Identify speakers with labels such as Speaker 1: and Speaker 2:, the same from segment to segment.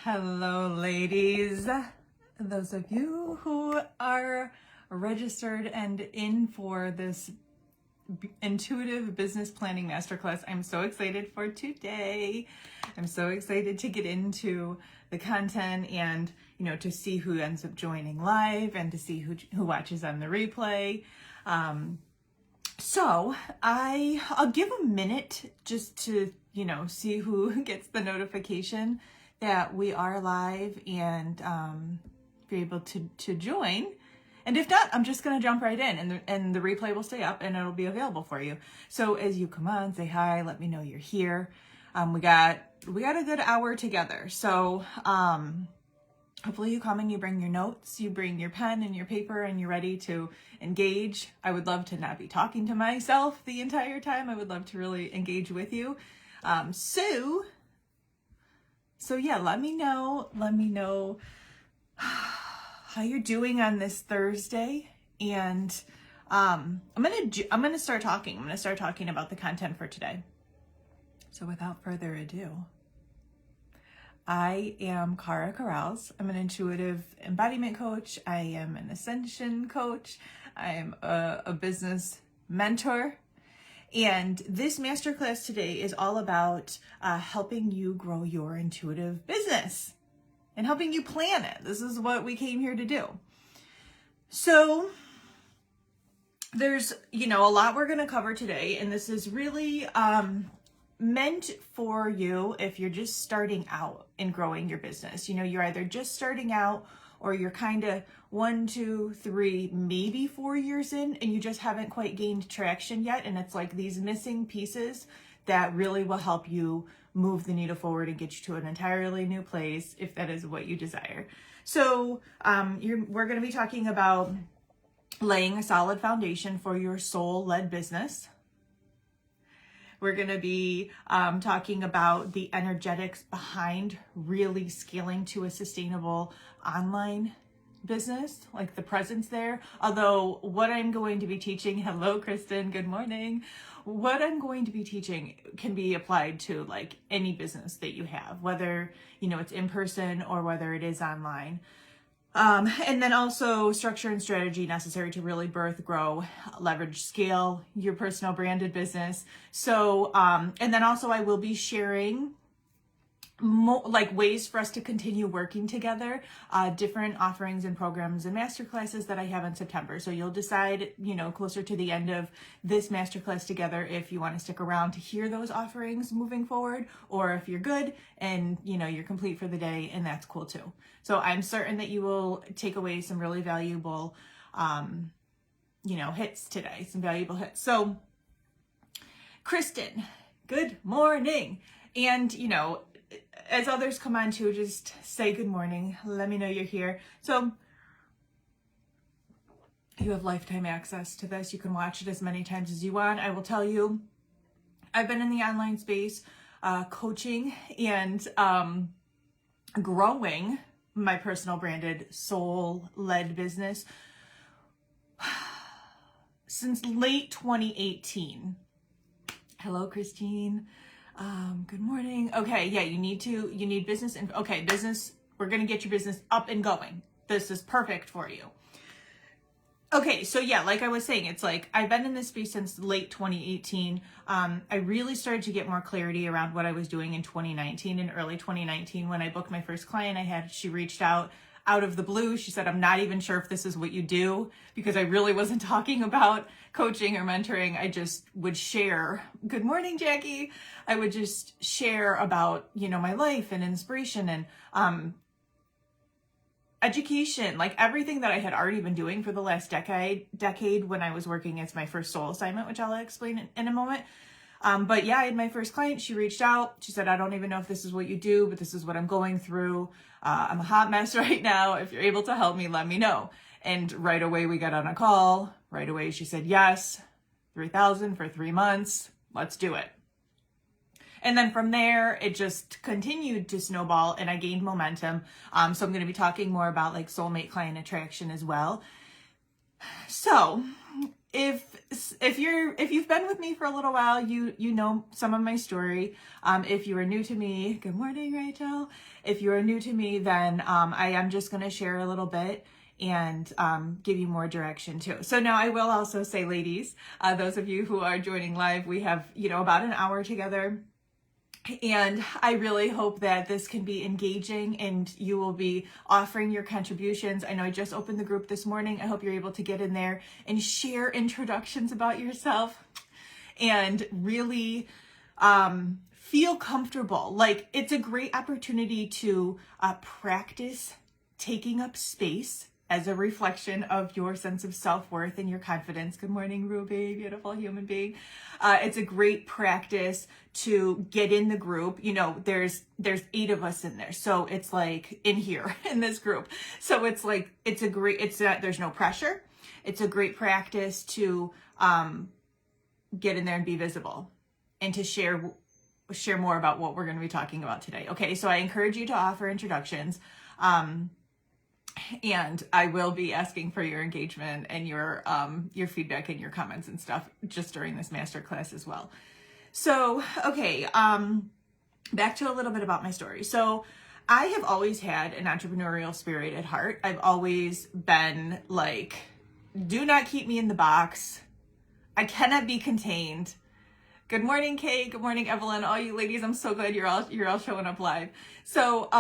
Speaker 1: Hello, ladies. Those of you who are registered and in for this intuitive business planning masterclass, I'm so excited for today. I'm so excited to get into the content and, to see who ends up joining live and to see who watches on the replay. So I'll give a minute just to, see who gets the notification that we are live and be able to join. And if not, I'm just going to jump right in and the replay will stay up and it'll be available for you. So as you come on, say hi, let me know you're here. We got a good hour together. So hopefully you come and you bring your notes, you bring your pen and your paper and you're ready to engage. I would love to not be talking to myself the entire time. I would love to really engage with you. So yeah, let me know how you're doing on this Thursday. And I'm gonna start talking. I'm gonna start talking about the content for today. So without further ado, I am Cara Corrals. I'm an intuitive embodiment coach. I am an ascension coach. I am a business mentor. And this masterclass today is all about helping you grow your intuitive business and helping you plan it. This is what we came here to do. So there's, a lot we're going to cover today. And this is really meant for you if you're just starting out in growing your business. You're either just starting out or you're kind of 1, 2, 3, maybe 4 years in and you just haven't quite gained traction yet. And it's like these missing pieces that really will help you move the needle forward and get you to an entirely new place if that is what you desire. So we're going to be talking about laying a solid foundation for your soul-led business. We're going to be talking about the energetics behind really scaling to a sustainable online business, like the presence there. Although what I'm going to be teaching, hello, Kristen, good morning. What I'm going to be teaching can be applied to like any business that you have, whether, it's in person or whether it is online. And then also structure and strategy necessary to really birth, grow, leverage, scale your personal branded business. So, and then also I will be sharing ways for us to continue working together, different offerings and programs and masterclasses that I have in September. So you'll decide, closer to the end of this masterclass together, if you want to stick around to hear those offerings moving forward, or if you're good and, you're complete for the day, and that's cool too. So I'm certain that you will take away some really valuable, hits today, some valuable hits. So Kristen, good morning. And, as others come on too, just say good morning. Let me know you're here. So you have lifetime access to this. You can watch it as many times as you want. I will tell you, I've been in the online space, coaching and growing my personal branded soul-led business since late 2018. Hello, Christine. Good morning. Okay. Yeah. You need business. Business. We're going to get your business up and going. This is perfect for you. Okay. So yeah, like I was saying, it's like, I've been in this space since late 2018. I really started to get more clarity around what I was doing in 2019 and early 2019 when I booked my first client. She reached out of the blue. She said, I'm not even sure if this is what you do, because I really wasn't talking about coaching or mentoring. I just would share. Good morning, Jackie. I would just share about, my life and inspiration and education, like everything that I had already been doing for the last decade when I was working as my first soul assignment, which I'll explain in a moment. But yeah, I had my first client. She reached out. She said, I don't even know if this is what you do, but this is what I'm going through. I'm a hot mess right now. If you're able to help me, let me know. And right away we got on a call. Right away she said, yes, $3,000 for 3 months. Let's do it. And then from there, it just continued to snowball and I gained momentum. So I'm going to be talking more about like soulmate client attraction as well. So if you've been with me for a little while, you know some of my story. If you are new to me, good morning, Rachel. If you are new to me, then I am just going to share a little bit and give you more direction too. So now I will also say, ladies, those of you who are joining live, we have, about an hour together. And I really hope that this can be engaging and you will be offering your contributions. I know I just opened the group this morning. I hope you're able to get in there and share introductions about yourself and really feel comfortable. Like, it's a great opportunity to practice taking up space as a reflection of your sense of self-worth and your confidence. Good morning, Ruby, beautiful human being. It's a great practice to get in the group. There's 8 of us in there. So it's like in here in this group. So it's like, there's no pressure. It's a great practice to get in there and be visible and to share more about what we're going to be talking about today. Okay, so I encourage you to offer introductions. And I will be asking for your engagement and your feedback and your comments and stuff just during this masterclass as well. So, okay, back to a little bit about my story. So I have always had an entrepreneurial spirit at heart. I've always been like, do not keep me in the box. I cannot be contained. Good morning, Kay. Good morning, Evelyn. All you ladies, I'm so glad you're all showing up live. So,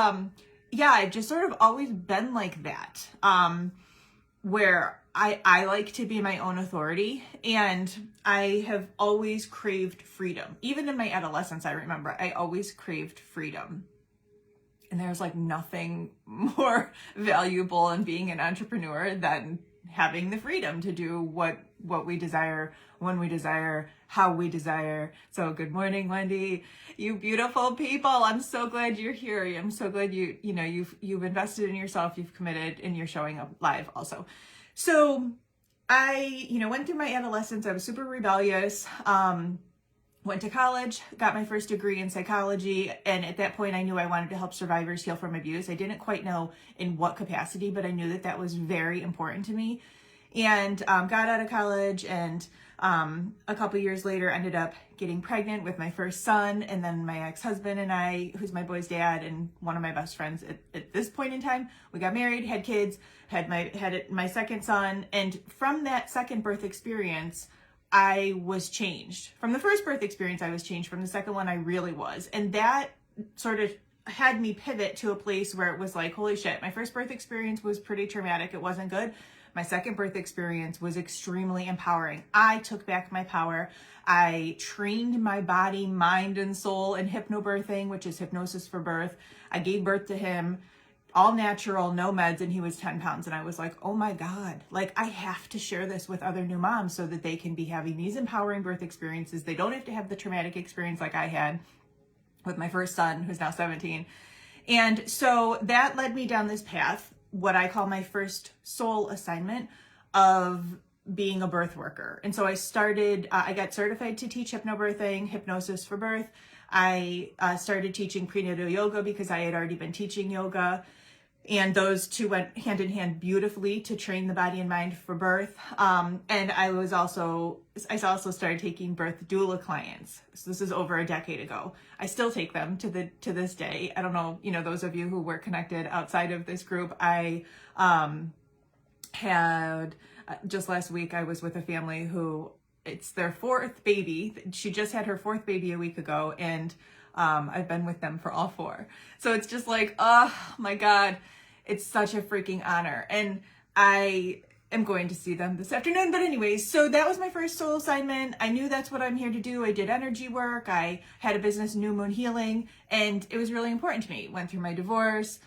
Speaker 1: yeah, I've just sort of always been like that, where I like to be my own authority, and I have always craved freedom. Even in my adolescence, I remember I always craved freedom. And there's like nothing more valuable in being an entrepreneur than having the freedom to do what we desire, when we desire, how we desire. So good morning, Wendy, you beautiful people. I'm so glad you're here. I'm so glad you've invested in yourself, you've committed, and you're showing up live also. So I, went through my adolescence. I was super rebellious. Went to college, got my first degree in psychology, and at that point I knew I wanted to help survivors heal from abuse. I didn't quite know in what capacity, but I knew that was very important to me. And got out of college, and a couple years later ended up getting pregnant with my first son, and then my ex-husband and I, who's my boy's dad and one of my best friends at this point in time, we got married, had kids, had my second son, and from that second birth experience, I was changed. From the first birth experience, I was changed. From the second one, I really was. And that sort of had me pivot to a place where it was like, holy shit, my first birth experience was pretty traumatic. It wasn't good. My second birth experience was extremely empowering. I took back my power. I trained my body, mind, and soul in hypnobirthing, which is hypnosis for birth. I gave birth to him, all natural, no meds, and he was 10 pounds. And I was like, oh my God, like I have to share this with other new moms so that they can be having these empowering birth experiences. They don't have to have the traumatic experience like I had with my first son, who's now 17. And so that led me down this path, what I call my first soul assignment of being a birth worker. And so I started, I got certified to teach hypnobirthing, hypnosis for birth. I started teaching prenatal yoga because I had already been teaching yoga. And those two went hand in hand beautifully to train the body and mind for birth. And I also started taking birth doula clients. So this is over a decade ago. I still take them to this day. I don't know, those of you who were connected outside of this group, I had just last week, I was with a family who it's their 4th baby. She just had her 4th baby a week ago, and I've been with them for all 4. So it's just like, oh my God, it's such a freaking honor. And I am going to see them this afternoon. But anyways, so that was my first soul assignment. I knew that's what I'm here to do. I did energy work. I had a business, New Moon Healing, and it was really important to me. Went through my divorce,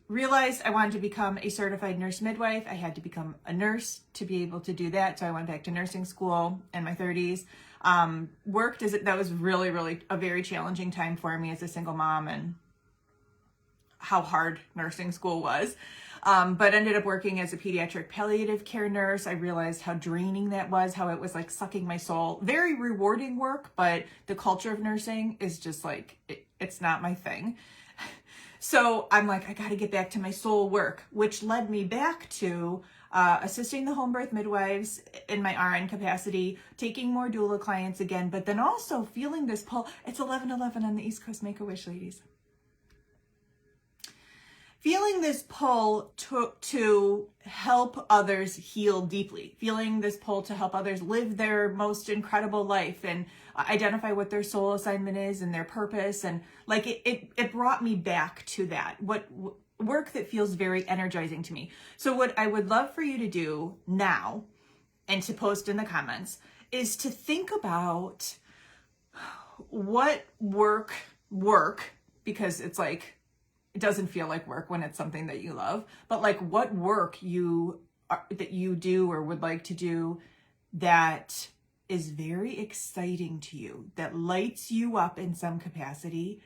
Speaker 1: realized I wanted to become a certified nurse midwife. I had to become a nurse to be able to do that. So I went back to nursing school in my 30s. That was really, really a very challenging time for me as a single mom, and how hard nursing school was. But ended up working as a pediatric palliative care nurse. I realized how draining that was, how it was like sucking my soul. Very rewarding work, but the culture of nursing is just like, it's not my thing. So I'm like, I got to get back to my soul work, which led me back to assisting the home birth midwives in my RN capacity, taking more doula clients again, but then also feeling this pull. It's 11:11 on the East Coast. Make a wish, ladies. Feeling this pull to help others heal deeply, feeling this pull to help others live their most incredible life and identify what their soul assignment is and their purpose. And like it brought me back to that, work that feels very energizing to me. So what I would love for you to do now and to post in the comments is to think about what work, because it's like, it doesn't feel like work when it's something that you love, but like what work that you do or would like to do that is very exciting to you, that lights you up in some capacity,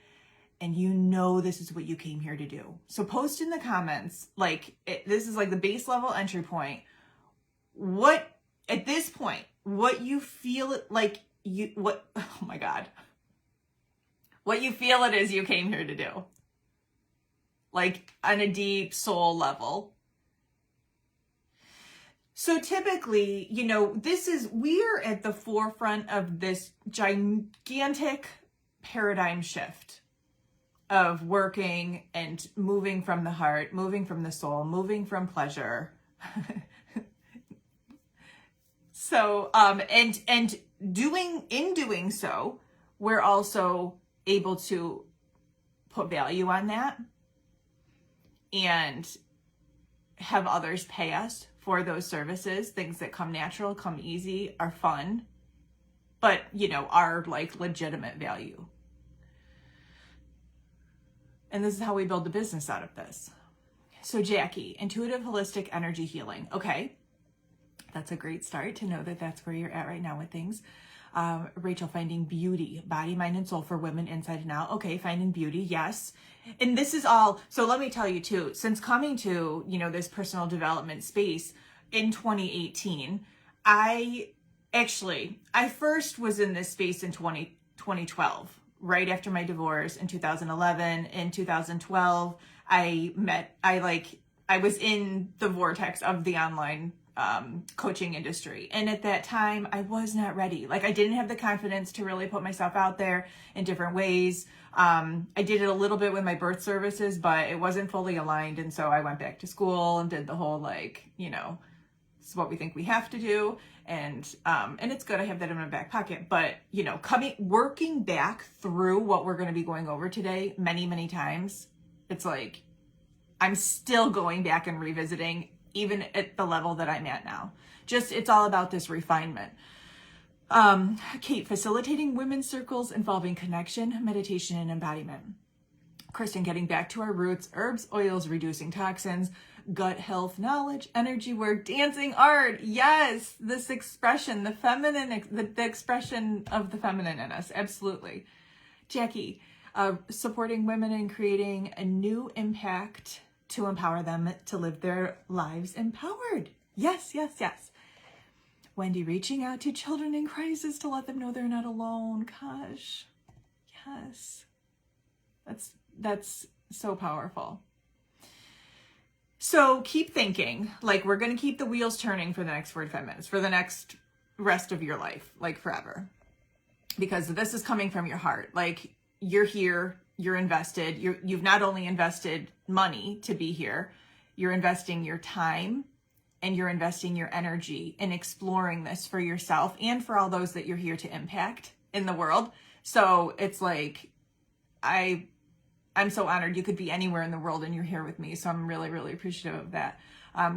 Speaker 1: and you know this is what you came here to do. So post in the comments, this is like the base level entry point. What, at this point, what you feel like oh my God, what you feel it is you came here to do. Like on a deep soul level. So typically, we're at the forefront of this gigantic paradigm shift of working and moving from the heart, moving from the soul, moving from pleasure. So, in doing so, we're also able to put value on that and have others pay us for those services, things that come natural, come easy, are fun, but, are like legitimate value. And this is how we build a business out of this. So Jackie, intuitive holistic energy healing. Okay, that's a great start to know that that's where you're at right now with things. Rachel, finding beauty, body, mind, and soul for women inside and out. Okay, finding beauty, yes. And this is all, so let me tell you too, since coming to, this personal development space in 2018, I first was in this space in 2012, right after my divorce in 2011. In 2012, I was in the vortex of the online coaching industry. And at that time, I was not ready. I didn't have the confidence to really put myself out there in different ways. I did it a little bit with my birth services, but it wasn't fully aligned. And so I went back to school and did the whole, this is what we think we have to do. And it's good. I have that in my back pocket, but working back through what we're going to be going over today many, many times, it's like, I'm still going back and revisiting even at the level that I'm at now. It's all about this refinement. Kate, facilitating women's circles involving connection, meditation, and embodiment. Kristen, getting back to our roots, herbs, oils, reducing toxins, gut health knowledge, energy work, dancing, art. Yes, this expression, the feminine, the expression of the feminine in us. Absolutely. Jackie, supporting women and creating a new impact to empower them to live their lives empowered. Yes, yes, yes. Wendy, reaching out to children in crisis to let them know they're not alone. Gosh, yes. That's so powerful. So keep thinking, we're going to keep the wheels turning for the next 45 minutes, for the next rest of your life, forever. Because this is coming from your heart. You're here, you're invested. You've not only invested money to be here, you're investing your time and you're investing your energy in exploring this for yourself and for all those that you're here to impact in the world. So it's I'm so honored you could be anywhere in the world and you're here with me. So I'm really, really appreciative of that.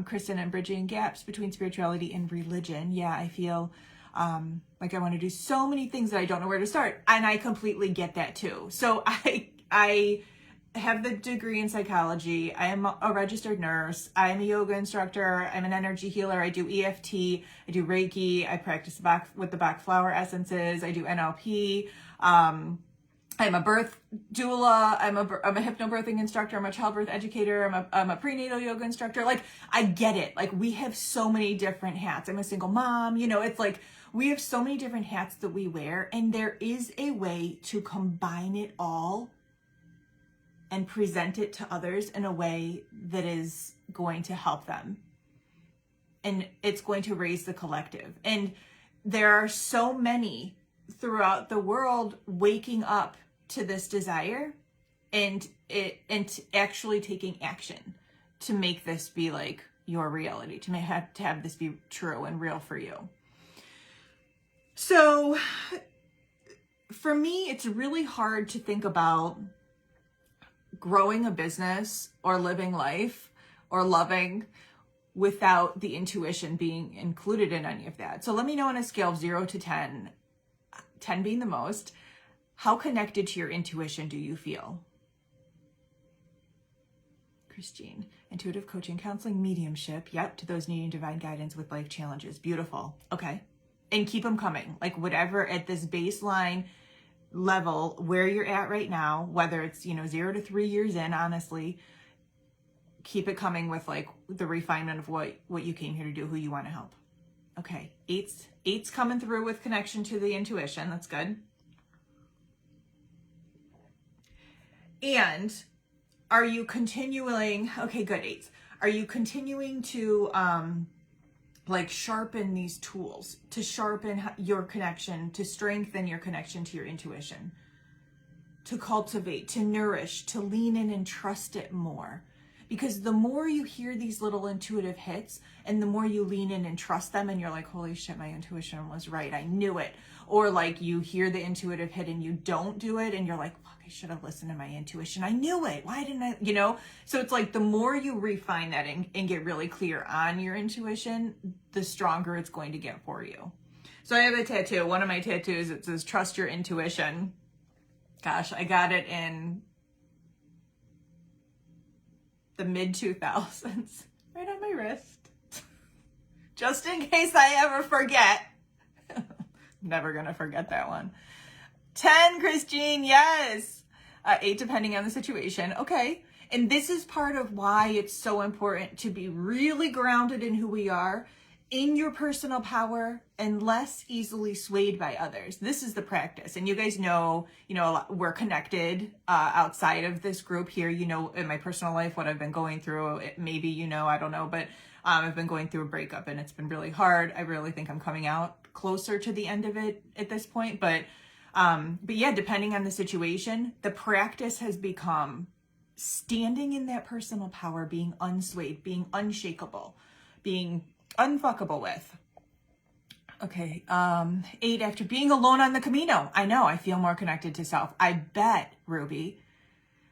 Speaker 1: Kristen, and bridging gaps between spirituality and religion. Yeah, I feel like I want to do so many things that I don't know where to start. And I completely get that too. So I have the degree in psychology. I am a registered nurse. I'm a yoga instructor. I'm an energy healer. I do EFT. I do Reiki. I practice with the Bach flower essences. I do NLP. I'm a birth doula. I'm a hypnobirthing instructor. I'm a childbirth educator. I'm a prenatal yoga instructor. I get it. We have so many different hats. I'm a single mom. It's we have so many different hats that we wear, and there is a way to combine it all and present it to others in a way that is going to help them. and it's going to raise the collective. And there are so many throughout the world waking up to this desire and actually taking action to make this be like your reality, to have this be true and real for you. So for me, it's really hard to think about growing a business or living life or loving without the intuition being included in any of that. So let me know on a scale of 0 to 10, 10 being the most, how connected to your intuition do you feel? Christine, intuitive coaching, counseling, mediumship. Yep, to those needing divine guidance with life challenges. Beautiful. Okay. And keep them coming. Like whatever at this baseline level where you're at right now, whether it's, 0 to 3 years in, honestly, keep it coming with like the refinement of what you came here to do, who you want to help. Okay. Eight's coming through with connection to the intuition. That's good. And are you continuing? Okay, good. 8s. Are you continuing to sharpen these tools, to sharpen your connection, to strengthen your connection to your intuition, to cultivate, to nourish, to lean in and trust it more? Because the more you hear these little intuitive hits and the more you lean in and trust them and you're like, holy shit, my intuition was right. I knew it. Or like you hear the intuitive hit and you don't do it and you're like, fuck, I should have listened to my intuition. I knew it. Why didn't I, So it's like the more you refine that and get really clear on your intuition, the stronger it's going to get for you. So I have a tattoo. One of my tattoos, it says, trust your intuition. Gosh, I got it in the mid 2000s, right on my wrist, just in case I ever forget. Never gonna forget that one. 10, Christine, yes. 8, depending on the situation. Okay. And this is part of why it's so important to be really grounded in who we are, in your personal power, and less easily swayed by others. This is the practice. And you guys know, we're connected outside of this group here, in my personal life, what I've been going through. Maybe, I don't know, but I've been going through a breakup and it's been really hard. I really think I'm coming out closer to the end of it at this point. But yeah, depending on the situation, the practice has become standing in that personal power, being unswayed, being unshakable, being unfuckable with. Okay. 8, after being alone on the Camino. I know, I feel more connected to self. I bet, Ruby.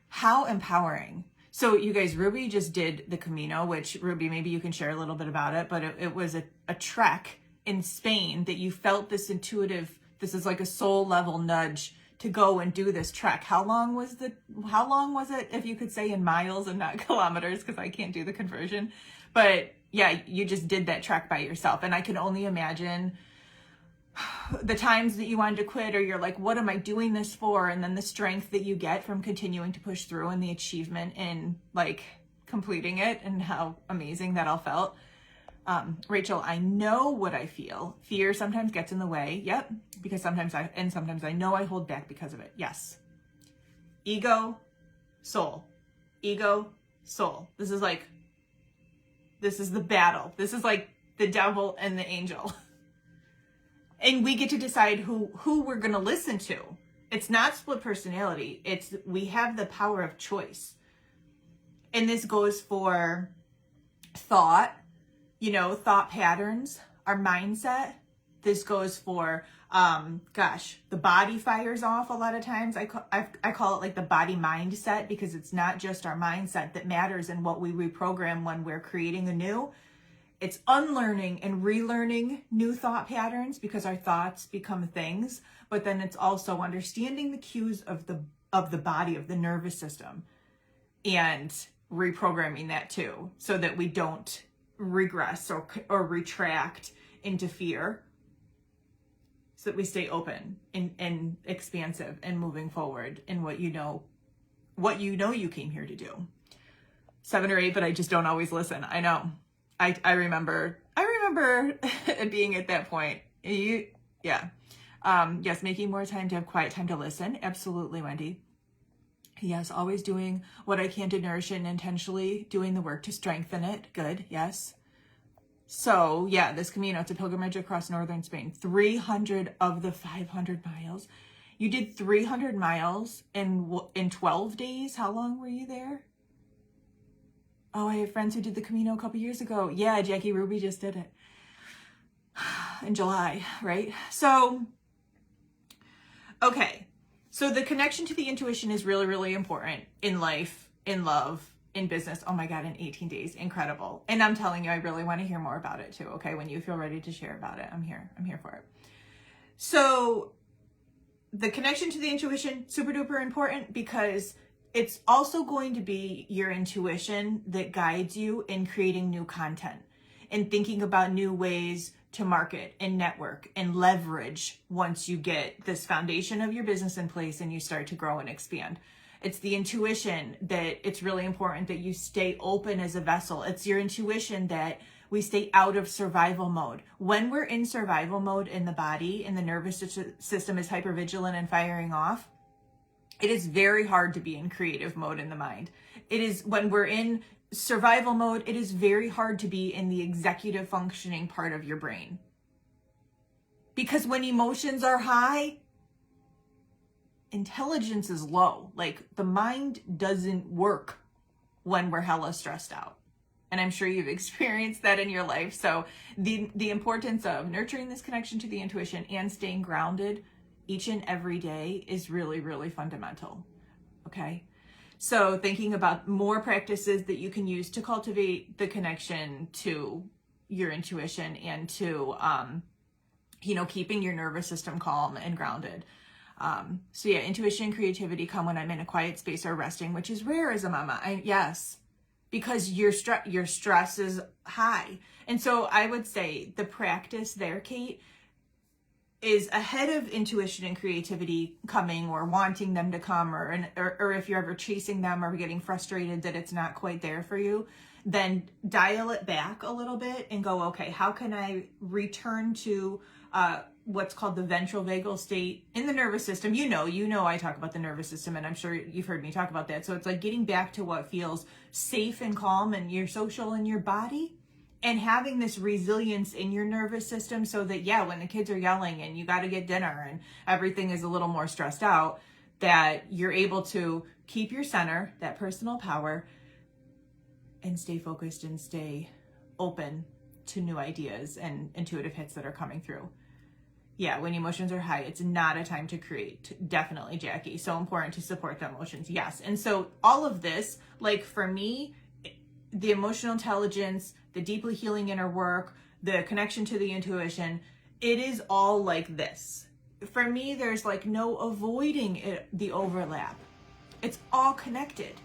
Speaker 1: How empowering. So you guys, Ruby just did the Camino, which, Ruby, maybe you can share a little bit about it, but it was a trek in Spain that you felt this intuitive, this is like a soul level nudge to go and do this trek. How long was it, if you could say in miles and not kilometers, because I can't do the conversion, but yeah, you just did that trek by yourself. And I can only imagine the times that you wanted to quit, or you're like, what am I doing this for? And then the strength that you get from continuing to push through and the achievement in like completing it and how amazing that all felt. Rachel, I know what I feel. Fear sometimes gets in the way. Yep. Because sometimes I know I hold back because of it. Yes. Ego, soul. Ego, soul. This is the battle. This is like the devil and the angel. And we get to decide who we're going to listen to. It's not split personality. We have the power of choice. And this goes for thought, thought patterns, our mindset. This goes for, the body fires off a lot of times. I call it like the body mindset, because it's not just our mindset that matters and what we reprogram when we're creating anew. It's unlearning and relearning new thought patterns, because our thoughts become things, but then it's also understanding the cues of the body, of the nervous system, and reprogramming that too, so that we don't regress or retract into fear, so that we stay open and expansive and moving forward in what you know you came here to do. 7 or 8, but I just don't always listen. I know. I remember being at that point. Yes, making more time to have quiet time to listen. Absolutely, Wendy. Yes, always doing what I can to nourish it and intentionally doing the work to strengthen it. Good, yes. So yeah, this Camino, it's a pilgrimage across northern Spain, 300 of the 500 miles. You did 300 miles in 12 days. How long were you there? Oh, I have friends who did the Camino a couple years ago. Yeah, Jackie Ruby just did it in July, right? So, okay. So the connection to the intuition is really, really important in life, in love, in business. Oh my God, in 18 days. Incredible. And I'm telling you, I really want to hear more about it too. Okay. When you feel ready to share about it, I'm here for it. So the connection to the intuition, super duper important, because it's also going to be your intuition that guides you in creating new content and thinking about new ways to market and network and leverage once you get this foundation of your business in place and you start to grow and expand. It's the intuition that it's really important that you stay open as a vessel. It's your intuition that we stay out of survival mode. When we're in survival mode in the body and the nervous system is hypervigilant and firing off, it is very hard to be in creative mode in the mind. It is when we're in survival mode, it is very hard to be in the executive functioning part of your brain. Because when emotions are high, intelligence is low. Like the mind doesn't work when we're hella stressed out. And I'm sure you've experienced that in your life. So the importance of nurturing this connection to the intuition and staying grounded each and every day is really, really fundamental. Okay. So thinking about more practices that you can use to cultivate the connection to your intuition and to, keeping your nervous system calm and grounded. So yeah, intuition and creativity come when I'm in a quiet space or resting, which is rare as a mama. Yes, because your stress is high. And so I would say the practice there, Kate, is ahead of intuition and creativity coming or wanting them to come, or if you're ever chasing them or getting frustrated that it's not quite there for you, then dial it back a little bit and go, okay, how can I return to what's called the ventral vagal state in the nervous system? You know, I talk about the nervous system, and I'm sure you've heard me talk about that. So it's like getting back to what feels safe and calm and your social in your body, and having this resilience in your nervous system so that, yeah, when the kids are yelling and you got to get dinner and everything is a little more stressed out, that you're able to keep your center, that personal power, and stay focused and stay open to new ideas and intuitive hits that are coming through. Yeah, when emotions are high, it's not a time to create. Definitely, Jackie. So important to support the emotions. Yes. And so all of this, like for me, the emotional intelligence, the deeply healing inner work, the connection to the intuition, it is all like this. For me, there's like no avoiding the overlap. It's all connected.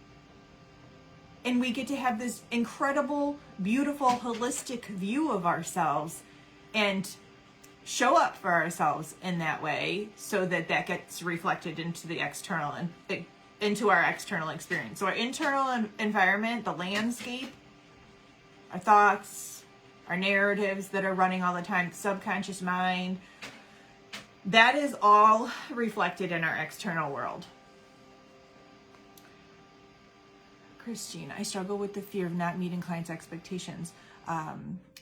Speaker 1: And we get to have this incredible, beautiful, holistic view of ourselves and show up for ourselves in that way so that gets reflected into the external and into our external experience. So our internal environment, the landscape, our thoughts, our narratives that are running all the time, the subconscious mind, that is all reflected in our external world. Christine, I struggle with the fear of not meeting clients' expectations,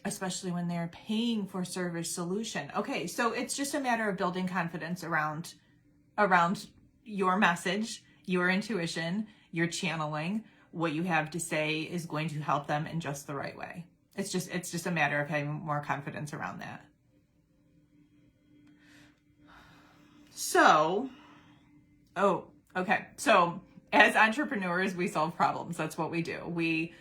Speaker 1: especially when they're paying for service solution. Okay, so it's just a matter of building confidence around your message, your intuition, your channeling. What you have to say is going to help them in just the right way. It's just a matter of having more confidence around that. So, okay. So as entrepreneurs, we solve problems. That's what we do. We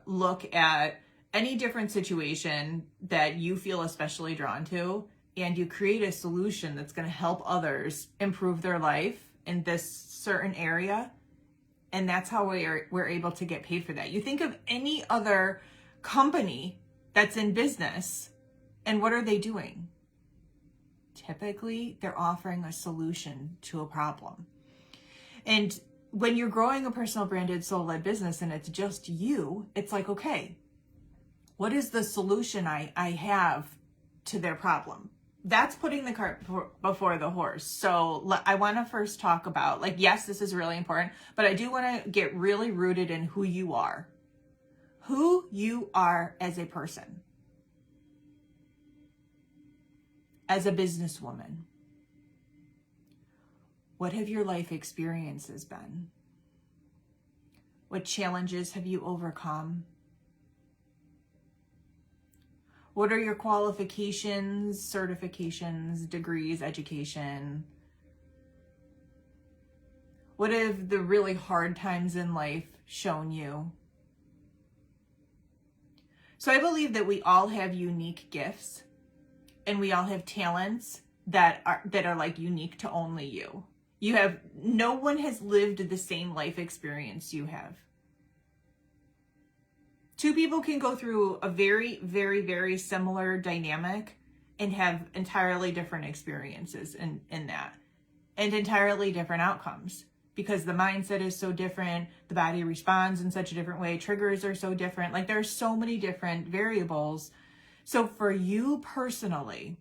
Speaker 1: look at any different situation that you feel especially drawn to, and you create a solution that's going to help others improve their life in this certain area. And that's how we're able to get paid for that. You think of any other company that's in business, and what are they doing? Typically, they're offering a solution to a problem. And when you're growing a personal branded soul-led business and it's just you, it's like, okay, what is the solution I have to their problem? That's putting the cart before the horse. So I want to first talk about, like, yes, this is really important, but I do want to get really rooted in who you are as a person. as a businesswoman, what have your life experiences been? What challenges have you overcome? What are your qualifications, certifications, degrees, education? What have the really hard times in life shown you? So I believe that we all have unique gifts, and we all have talents that are like unique to only you. No one has lived the same life experience you have. Two people can go through a very, very, very similar dynamic and have entirely different experiences in that, and entirely different outcomes, because the mindset is so different, the body responds in such a different way, triggers are so different. Like, there's so many different variables. So for you personally,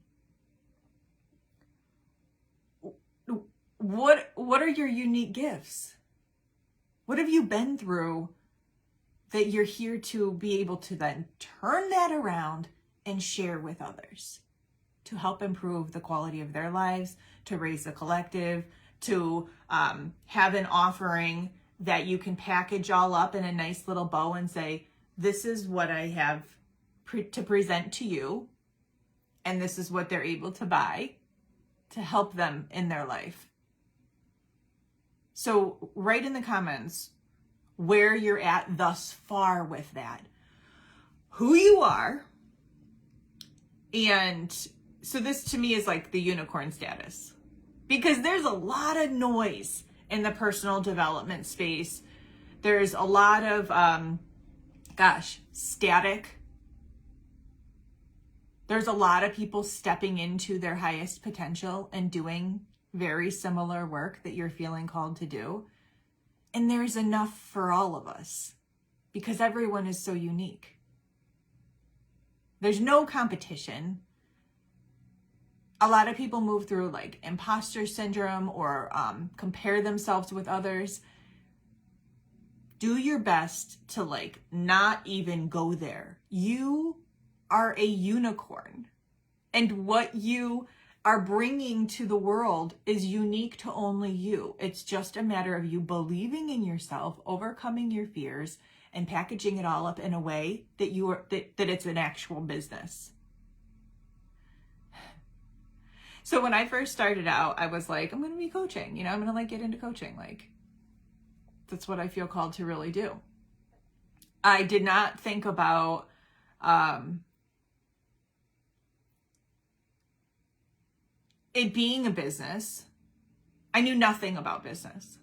Speaker 1: what are your unique gifts? What have you been through that you're here to be able to then turn that around and share with others to help improve the quality of their lives, to raise the collective, to have an offering that you can package all up in a nice little bow and say, this is what I have to present to you, and this is what they're able to buy to help them in their life. So write in the comments where you're at thus far with that, who you are. And so this to me is like the unicorn status, because there's a lot of noise in the personal development space. There's a lot of, static. There's a lot of people stepping into their highest potential and doing very similar work that you're feeling called to do. And there's enough for all of us, because everyone is so unique. There's no competition. A lot of people move through like imposter syndrome or compare themselves with others. Do your best to like not even go there. You are a unicorn, and what you are bringing to the world is unique to only you. It's just a matter of you believing in yourself, overcoming your fears, and packaging it all up in a way that that it's an actual business. So when I first started out, I was like, I'm going to be coaching, I'm going to like get into coaching. Like, that's what I feel called to really do. I did not think about, it being a business. I knew nothing about business.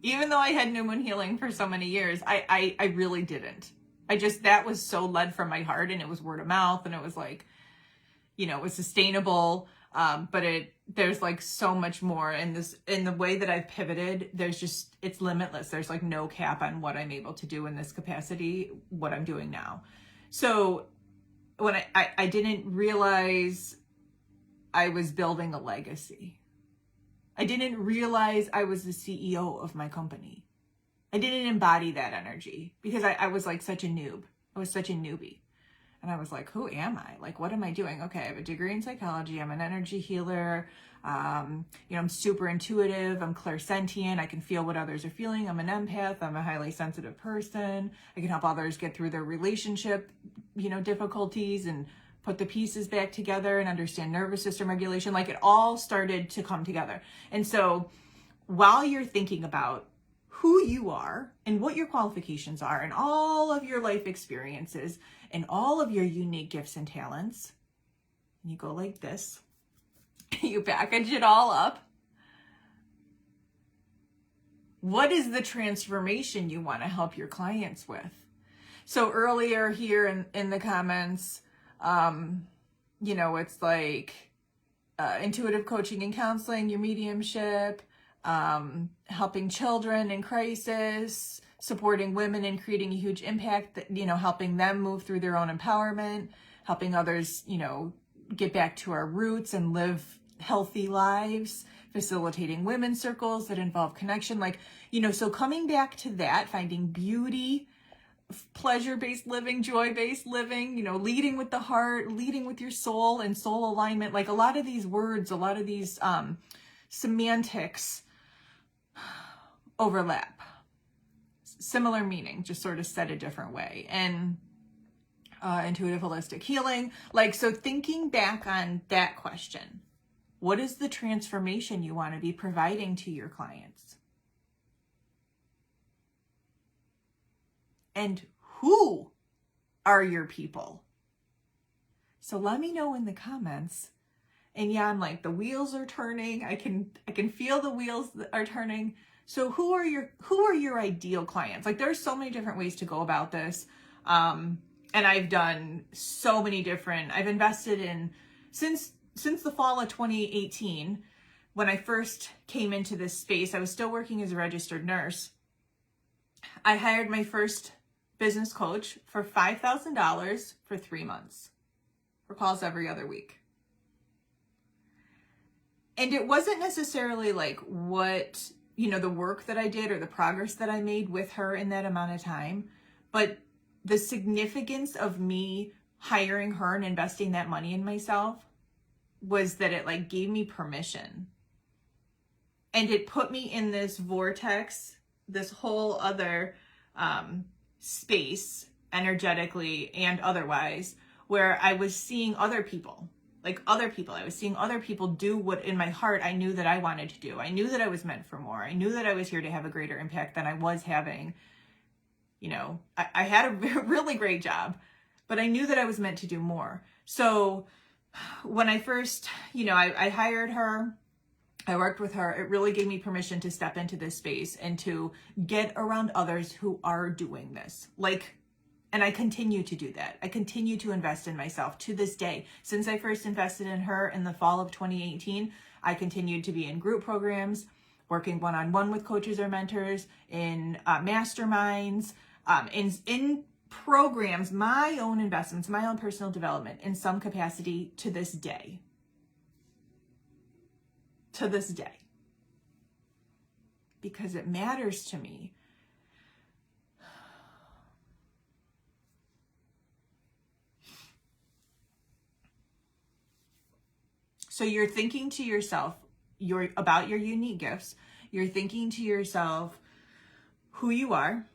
Speaker 1: Even though I had New Moon Healing for so many years, I really didn't. That was so led from my heart, and it was word of mouth, and it was like, it was sustainable. But there's like so much more in the way that I've pivoted. It's limitless. There's like no cap on what I'm able to do in this capacity, what I'm doing now. So when I didn't realize I was building a legacy. I didn't realize I was the CEO of my company. I didn't embody that energy because I was like such a noob. I was such a newbie. And I was like, who am I? Like, what am I doing? Okay, I have a degree in psychology. I'm an energy healer. I'm super intuitive. I'm clairsentient. I can feel what others are feeling. I'm an empath. I'm a highly sensitive person. I can help others get through their relationship, difficulties and put the pieces back together and understand nervous system regulation. Like, it all started to come together. And so while you're thinking about who you are and what your qualifications are and all of your life experiences and all of your unique gifts and talents, you go like this, you package it all up. What is the transformation you want to help your clients with? So earlier here in the comments, it's like intuitive coaching and counseling, your mediumship, helping children in crisis, supporting women and creating a huge impact, helping them move through their own empowerment, helping others, get back to our roots and live healthy lives, facilitating women's circles that involve connection. So coming back to that, finding beauty, pleasure-based living, joy-based living, you know, leading with the heart, leading with your soul and soul alignment. Like a lot of these words, a lot of these semantics overlap. Similar meaning, just sort of said a different way. And intuitive holistic healing. Like, so thinking back on that question, what is the transformation you want to be providing to your clients? And who are your people? So let me know in the comments. And yeah, I'm like, the wheels are turning. I can feel the wheels are turning. So who are your ideal clients? Like, there's so many different ways to go about this. And I've done so many different, I've invested in, since the fall of 2018, when I first came into this space, I was still working as a registered nurse. I hired my first business coach for $5,000 for 3 months, for calls every other week. And it wasn't necessarily like what, you know, the work that I did or the progress that I made with her in that amount of time, but the significance of me hiring her and investing that money in myself was that it like gave me permission. And it put me in this vortex, this whole other space, energetically and otherwise, where I was seeing other people. I was seeing other people do what in my heart I knew that I wanted to do. I knew that I was meant for more. I knew that I was here to have a greater impact than I was having. You know, I had a really great job, but I knew that I was meant to do more. So when I first, you know, I hired her, I worked with her, it really gave me permission to step into this space and to get around others who are doing this. Like, and I continue to do that. I continue to invest in myself to this day. Since I first invested in her in the fall of 2018, I continued to be in group programs, working one-on-one with coaches or mentors, in masterminds, in programs, my own investments, my own personal development in some capacity to this day. To this day. Because it matters to me. So you're thinking to yourself, about your unique gifts. You're thinking to yourself who you are.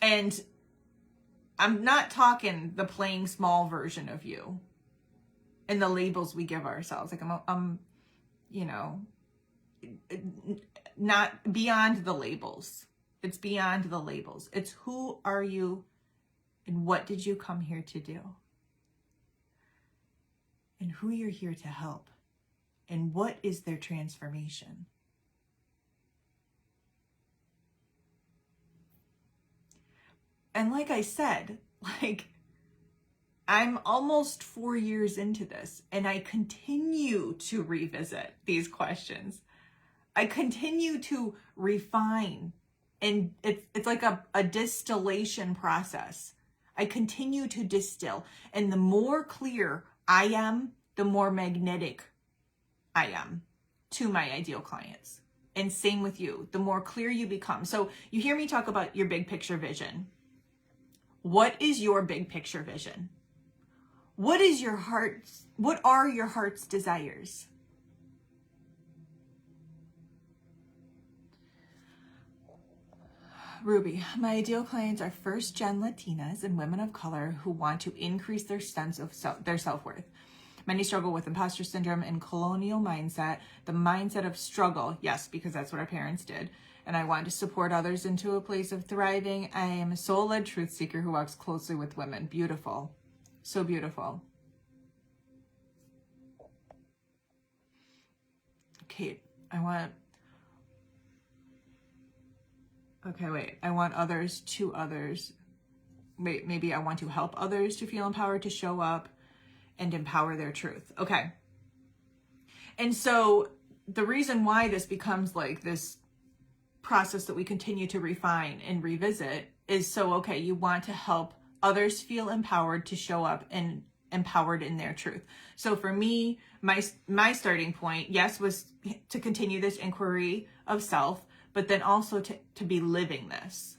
Speaker 1: And I'm not talking the playing small version of you and the labels we give ourselves. Like I'm, you know, not beyond the labels. It's beyond the labels. It's who are you and what did you come here to do? And who you're here to help. And what is their transformation? And like I said, like, I'm almost 4 years into this and I continue to revisit these questions. I continue to refine, and it's like a distillation process. I continue to distill, and the more clear I am, the more magnetic I am to my ideal clients. And same with you, the more clear you become. So you hear me talk about your big picture vision. What is your big picture vision? What are your heart's desires? Ruby, my ideal clients are first-gen Latinas and women of color who want to increase their sense of their self-worth. Many struggle with imposter syndrome and colonial mindset, the mindset of struggle. Yes, because that's what our parents did. And I want to support others into a place of thriving. I am a soul-led truth seeker who works closely with women. Beautiful. So beautiful. Okay, I want others. Maybe I want to help others to feel empowered to show up and empower their truth. Okay. And so the reason why this becomes like this process that we continue to refine and revisit is so, okay, you want to help others feel empowered to show up and empowered in their truth. So for me, my starting point, yes, was to continue this inquiry of self, but then also to be living this.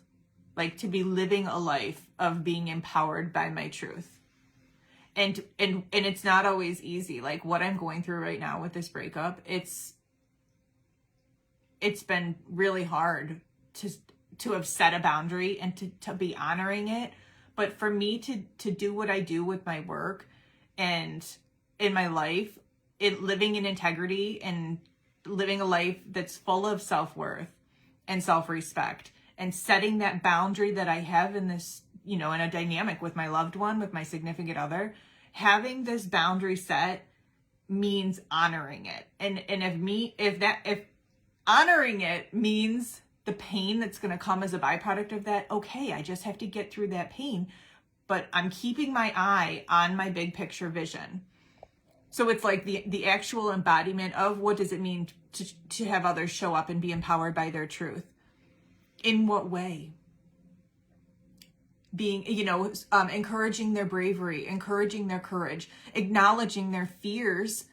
Speaker 1: like to be living a life of being empowered by my truth. And it's not always easy. Like what I'm going through right now with this breakup, it's been really hard to have set a boundary and to be honoring it. But for me to do what I do with my work and in my life, living in integrity and living a life that's full of self-worth and self-respect, and setting that boundary that I have in this, in a dynamic with my loved one, with my significant other, having this boundary set means honoring it. And if honoring it means the pain that's going to come as a byproduct of that, okay, I just have to get through that pain, but I'm keeping my eye on my big picture vision. So it's like the actual embodiment of what does it mean to have others show up and be empowered by their truth. In what way? Being, encouraging their bravery, encouraging their courage, acknowledging their fears,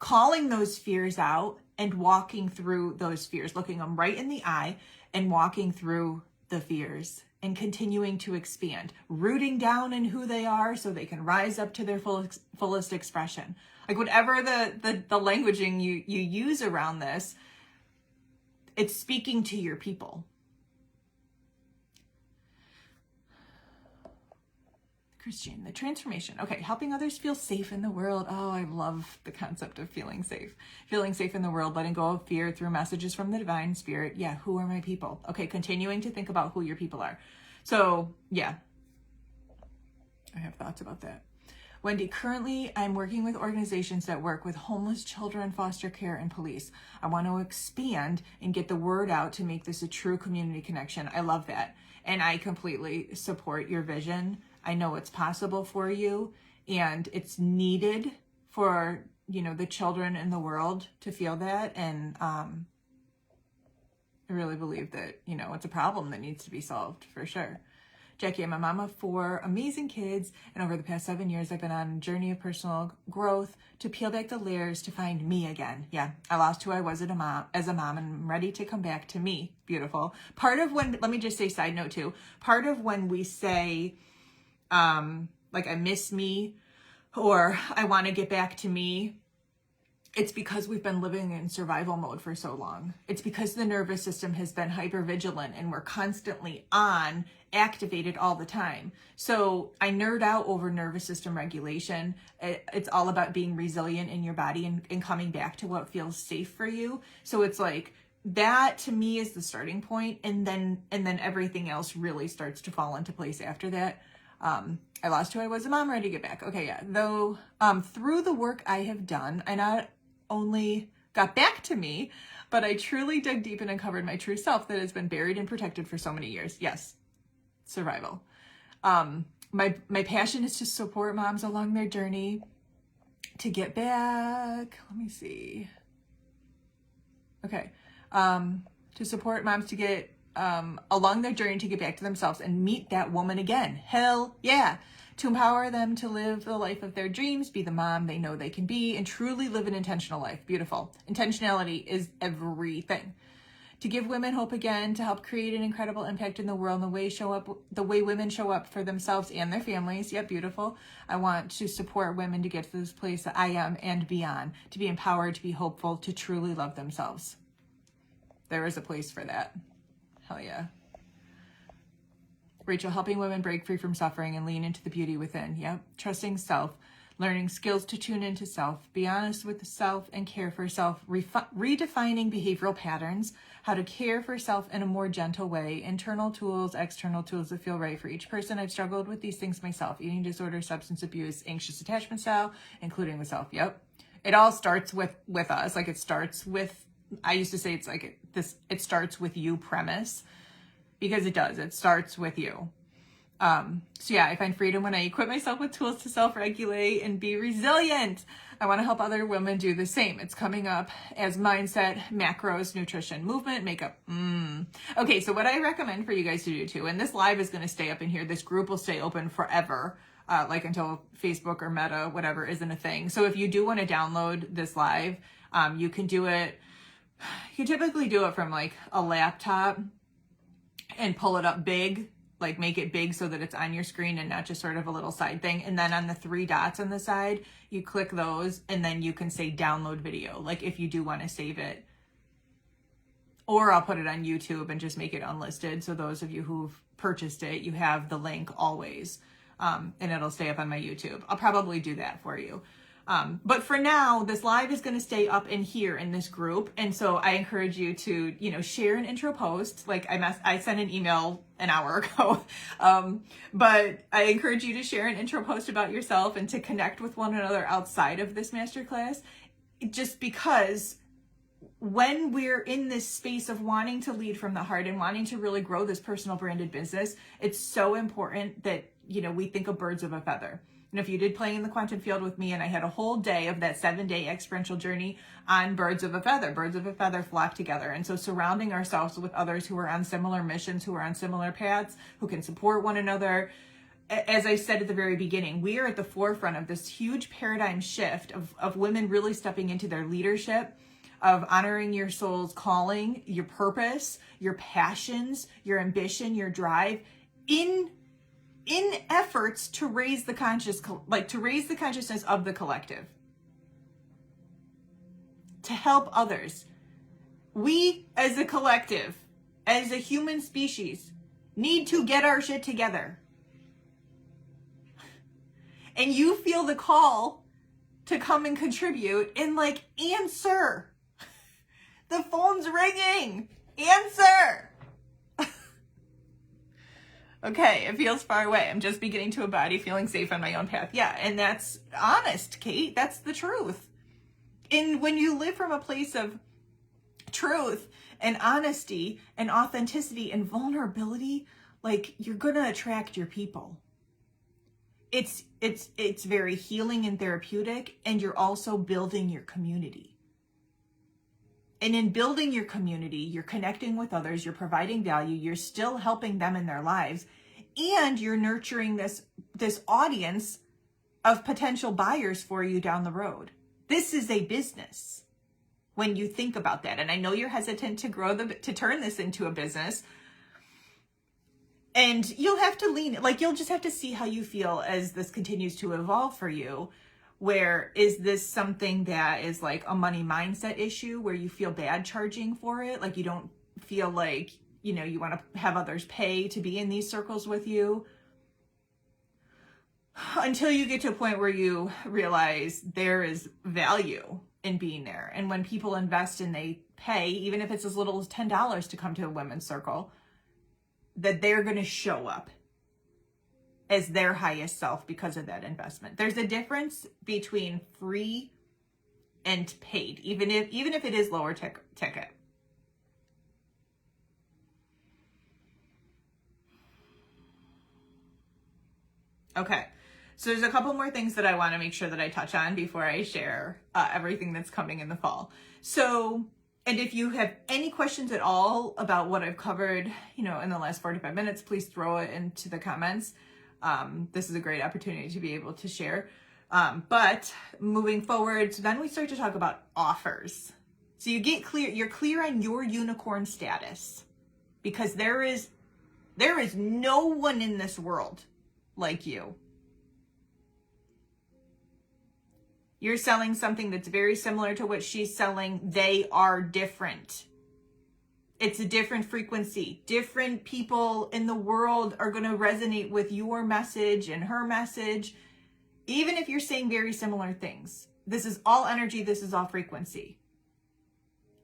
Speaker 1: calling those fears out and walking through those fears, looking them right in the eye and walking through the fears and continuing to expand, rooting down in who they are so they can rise up to their fullest expression. Like whatever the languaging you use around this, it's speaking to your people. Christian, the transformation. Okay, helping others feel safe in the world. Oh, I love the concept of feeling safe. Feeling safe in the world, letting go of fear through messages from the divine spirit. Yeah, who are my people? Okay, continuing to think about who your people are. So, yeah, I have thoughts about that. Wendy, currently I'm working with organizations that work with homeless children, foster care, and police. I want to expand and get the word out to make this a true community connection. I love that. And I completely support your vision. I know it's possible for you, and it's needed for, the children in the world to feel that. And I really believe that, it's a problem that needs to be solved for sure. Jackie, I'm a mom of 4 amazing kids, and over the past 7 years, I've been on a journey of personal growth to peel back the layers to find me again. Yeah, I lost who I was as a mom, and I'm ready to come back to me. Beautiful. Part of when, let me just say side note too, part of when we say, like I miss me or I want to get back to me, it's because we've been living in survival mode for so long. It's because the nervous system has been hypervigilant and we're constantly activated all the time. So I nerd out over nervous system regulation. It's all about being resilient in your body and coming back to what feels safe for you. So it's like that to me is the starting point, and then everything else really starts to fall into place after that. I lost who I was, and I'm ready to get back. Okay, yeah. Though, through the work I have done, I not only got back to me, but I truly dug deep and uncovered my true self that has been buried and protected for so many years. Yes, survival. My passion is to support moms along their journey to get back. Let me see. Okay. To support moms to get along their journey to get back to themselves and meet that woman again. Hell yeah. To empower them to live the life of their dreams, be the mom they know they can be, and truly live an intentional life. Beautiful. Intentionality is everything. To give women hope again, to help create an incredible impact in the world, and the way women show up for themselves and their families. Yep, beautiful. I want to support women to get to this place that I am and beyond, to be empowered, to be hopeful, to truly love themselves. There is a place for that. Hell yeah. Rachel, helping women break free from suffering and lean into the beauty within. Yep. Trusting self, learning skills to tune into self, be honest with self and care for self, redefining behavioral patterns, how to care for self in a more gentle way, internal tools, external tools that feel right for each person. I've struggled with these things myself: eating disorder, substance abuse, anxious attachment style, including with self. Yep. It all starts with us. Like it starts with, I used to say it's like this, it starts with you premise. Because it does. It starts with you. So yeah, I find freedom when I equip myself with tools to self-regulate and be resilient. I want to help other women do the same. It's coming up as mindset, macros, nutrition, movement, makeup. Okay, so what I recommend for you guys to do too, and this live is going to stay up in here. This group will stay open forever, like until Facebook or Meta, whatever, isn't a thing. So if you do want to download this live, you can do it. You typically do it from like a laptop. and pull it up big, like make it big so that it's on your screen and not just sort of a little side thing. And then on the 3 dots on the side, you click those and then you can say download video, like if you do want to save it. Or I'll put it on YouTube and just make it unlisted. So those of you who've purchased it, you have the link always. And it'll stay up on my YouTube. I'll probably do that for you. But for now, this live is going to stay up in here in this group. And so I encourage you to, share an intro post. Like I sent an email an hour ago. But I encourage you to share an intro post about yourself and to connect with one another outside of this masterclass. Just because when we're in this space of wanting to lead from the heart and wanting to really grow this personal branded business, it's so important that, we think of birds of a feather. And if you did Playing in the Quantum Field with me, and I had a whole day of that 7-day experiential journey on birds of a feather flock together. And so surrounding ourselves with others who are on similar missions, who are on similar paths, who can support one another. As I said at the very beginning, we are at the forefront of this huge paradigm shift of women really stepping into their leadership, of honoring your soul's calling, your purpose, your passions, your ambition, your drive, in efforts to raise the consciousness of the collective, to help others. We as a collective, as a human species, need to get our shit together. And you feel the call to come and contribute and answer. The phone's ringing. Answer. Okay, it feels far away. I'm just beginning to embody feeling safe on my own path. Yeah, and that's honest, Kate. That's the truth. And when you live from a place of truth and honesty and authenticity and vulnerability, you're going to attract your people. It's very healing and therapeutic, and you're also building your community. And in building your community, you're connecting with others, you're providing value, you're still helping them in their lives, and you're nurturing this audience of potential buyers for you down the road. This is a business when you think about that. And I know you're hesitant to turn this into a business. And you'll have to you'll just have to see how you feel as this continues to evolve for you. Where is this something that is a money mindset issue where you feel bad charging for it? You don't feel you want to have others pay to be in these circles with you, until you get to a point where you realize there is value in being there. And when people invest and they pay, even if it's as little as $10 to come to a women's circle, that they're going to show up as their highest self because of that investment. There's a difference between free and paid, even if it is lower ticket. Okay, so there's a couple more things that I want to make sure that I touch on before I share everything that's coming in the fall. So, and if you have any questions at all about what I've covered, in the last 45 minutes, please throw it into the comments. This is a great opportunity to be able to share. But moving forward, so then we start to talk about offers. So you're clear on your unicorn status, because there is no one in this world like you. You're selling something that's very similar to what she's selling. They are different. It's a different frequency. Different people in the world are going to resonate with your message and her message, even if you're saying very similar things. This is all energy. This is all frequency.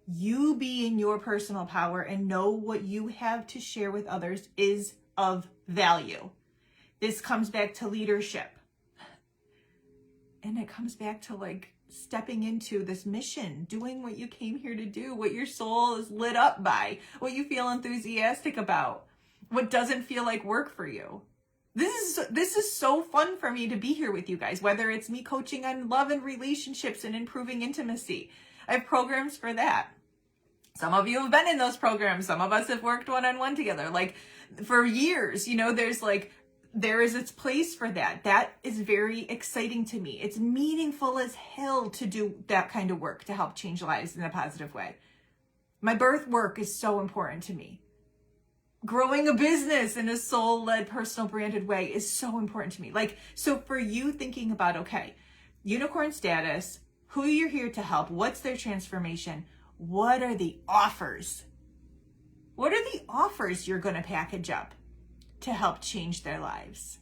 Speaker 1: You be in your personal power and know what you have to share with others is of value. This comes back to leadership. And it comes back to stepping into this mission, doing what you came here to do, what your soul is lit up by, what you feel enthusiastic about, what doesn't feel like work for you. This is so fun for me to be here with you guys, whether it's me coaching on love and relationships and improving intimacy. I have programs for that. Some of you have been in those programs. Some of us have worked one-on-one together. For years, there is its place for that. That is very exciting to me. It's meaningful as hell to do that kind of work to help change lives in a positive way. My birth work is so important to me. growing a business in a soul-led, personal branded way is so important to me. Like, so for you thinking about, okay, unicorn status, who you're here to help, what's their transformation, what are the offers? What are the offers you're going to package up to help change their lives?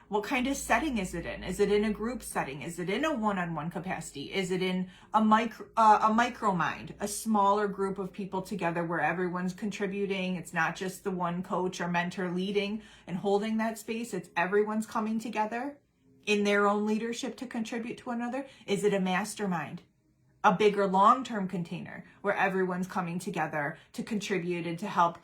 Speaker 1: What kind of setting is it in? Is it in a group setting? Is it in a one-on-one capacity? Is it in a micro mind, a smaller group of people together where everyone's contributing? It's not just the one coach or mentor leading and holding that space. It's everyone's coming together in their own leadership to contribute to one another. Is it a mastermind, a bigger long-term container where everyone's coming together to contribute and to help,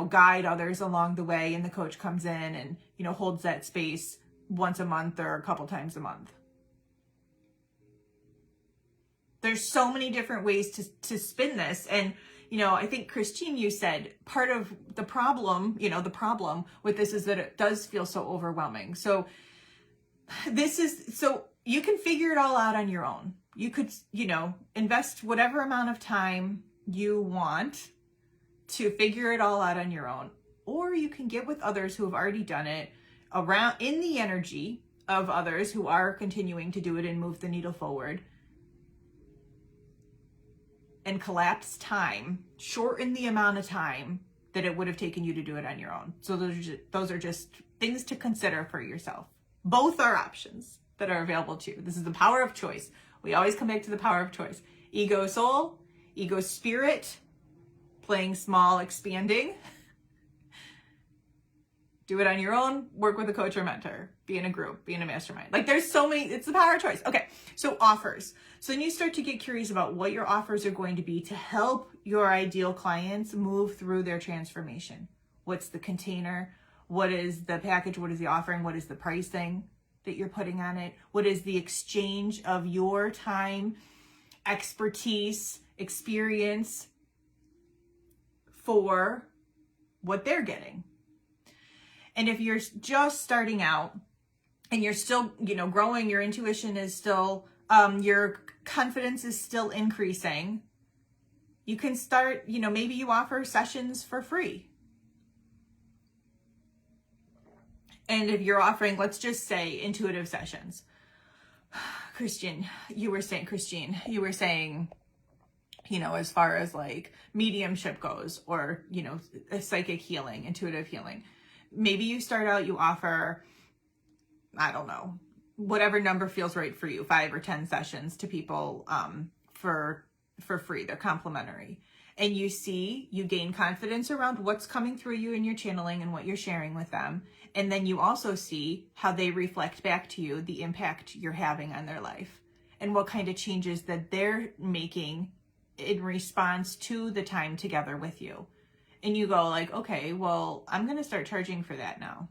Speaker 1: guide others along the way, and the coach comes in and, holds that space once a month or a couple times a month? There's so many different ways to spin this. And, I think Christine, you said part of the problem, the problem with this is that it does feel so overwhelming. So so you can figure it all out on your own. You could, invest whatever amount of time you want to figure it all out on your own. Or you can get with others who have already done it, around in the energy of others who are continuing to do it and move the needle forward, and collapse time, shorten the amount of time that it would have taken you to do it on your own. So those are just things to consider for yourself. Both are options that are available to you. This is the power of choice. We always come back to the power of choice. Ego soul, ego spirit, playing small, expanding. Do it on your own, work with a coach or mentor, be in a group, be in a mastermind. Like, there's so many, it's the power of choice. Okay, so offers. So then you start to get curious about what your offers are going to be to help your ideal clients move through their transformation. What's the container? What is the package? What is the offering? What is the pricing that you're putting on it? What is the exchange of your time, expertise, experience for what they're getting? And if you're just starting out and you're still, growing, your intuition is still, your confidence is still increasing, you can start, maybe you offer sessions for free. And if you're offering, let's just say, intuitive sessions. Christine, you were saying, as far as like mediumship goes, or, a psychic healing, intuitive healing. Maybe you start out, you offer, I don't know, whatever number feels right for you, 5 or 10 sessions to people for free. They're complimentary. And you gain confidence around what's coming through you in your channeling and what you're sharing with them. And then you also see how they reflect back to you the impact you're having on their life and what kind of changes that they're making in response to the time together with you. And you go like, okay, well, I'm going to start charging for that now.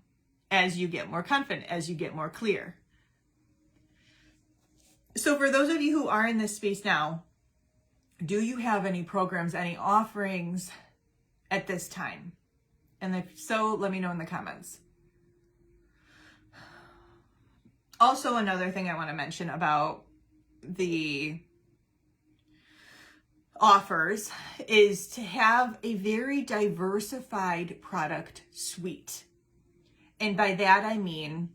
Speaker 1: As you get more confident, as you get more clear. So for those of you who are in this space now, do you have any programs, any offerings at this time? And if so, let me know in the comments. Also, another thing I want to mention about the offers is to have a very diversified product suite. And by that, I mean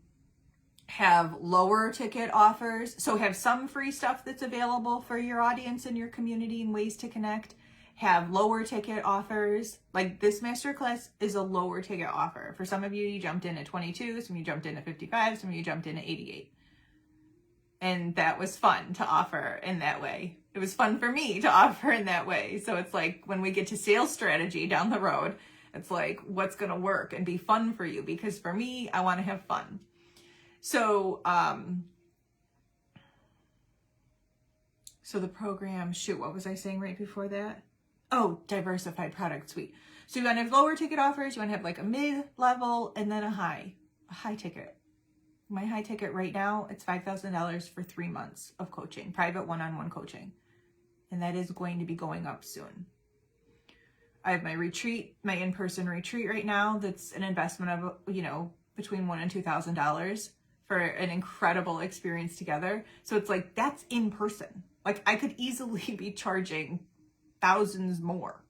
Speaker 1: have lower ticket offers. So have some free stuff that's available for your audience and your community and ways to connect. Have lower ticket offers. Like this masterclass is a lower ticket offer. For some of you, you jumped in at 22, some of you jumped in at 55, some of you jumped in at 88. And that was fun to offer in that way. It was fun for me to offer in that way. So it's like when we get to sales strategy down the road, it's like, what's going to work and be fun for you? Because for me, I want to have fun. So, so the program, what was I saying right before that? Oh, diversified product suite. So you want to have lower ticket offers. You want to have like a mid-level and then a high ticket. My high ticket right now, it's $5,000 for 3 months of coaching, private one-on-one coaching. And that is going to be going up soon. I have my retreat, my in-person retreat right now. That's an investment of, between $1,000 and $2,000 for an incredible experience together. So it's like, that's in person. Like I could easily be charging thousands more.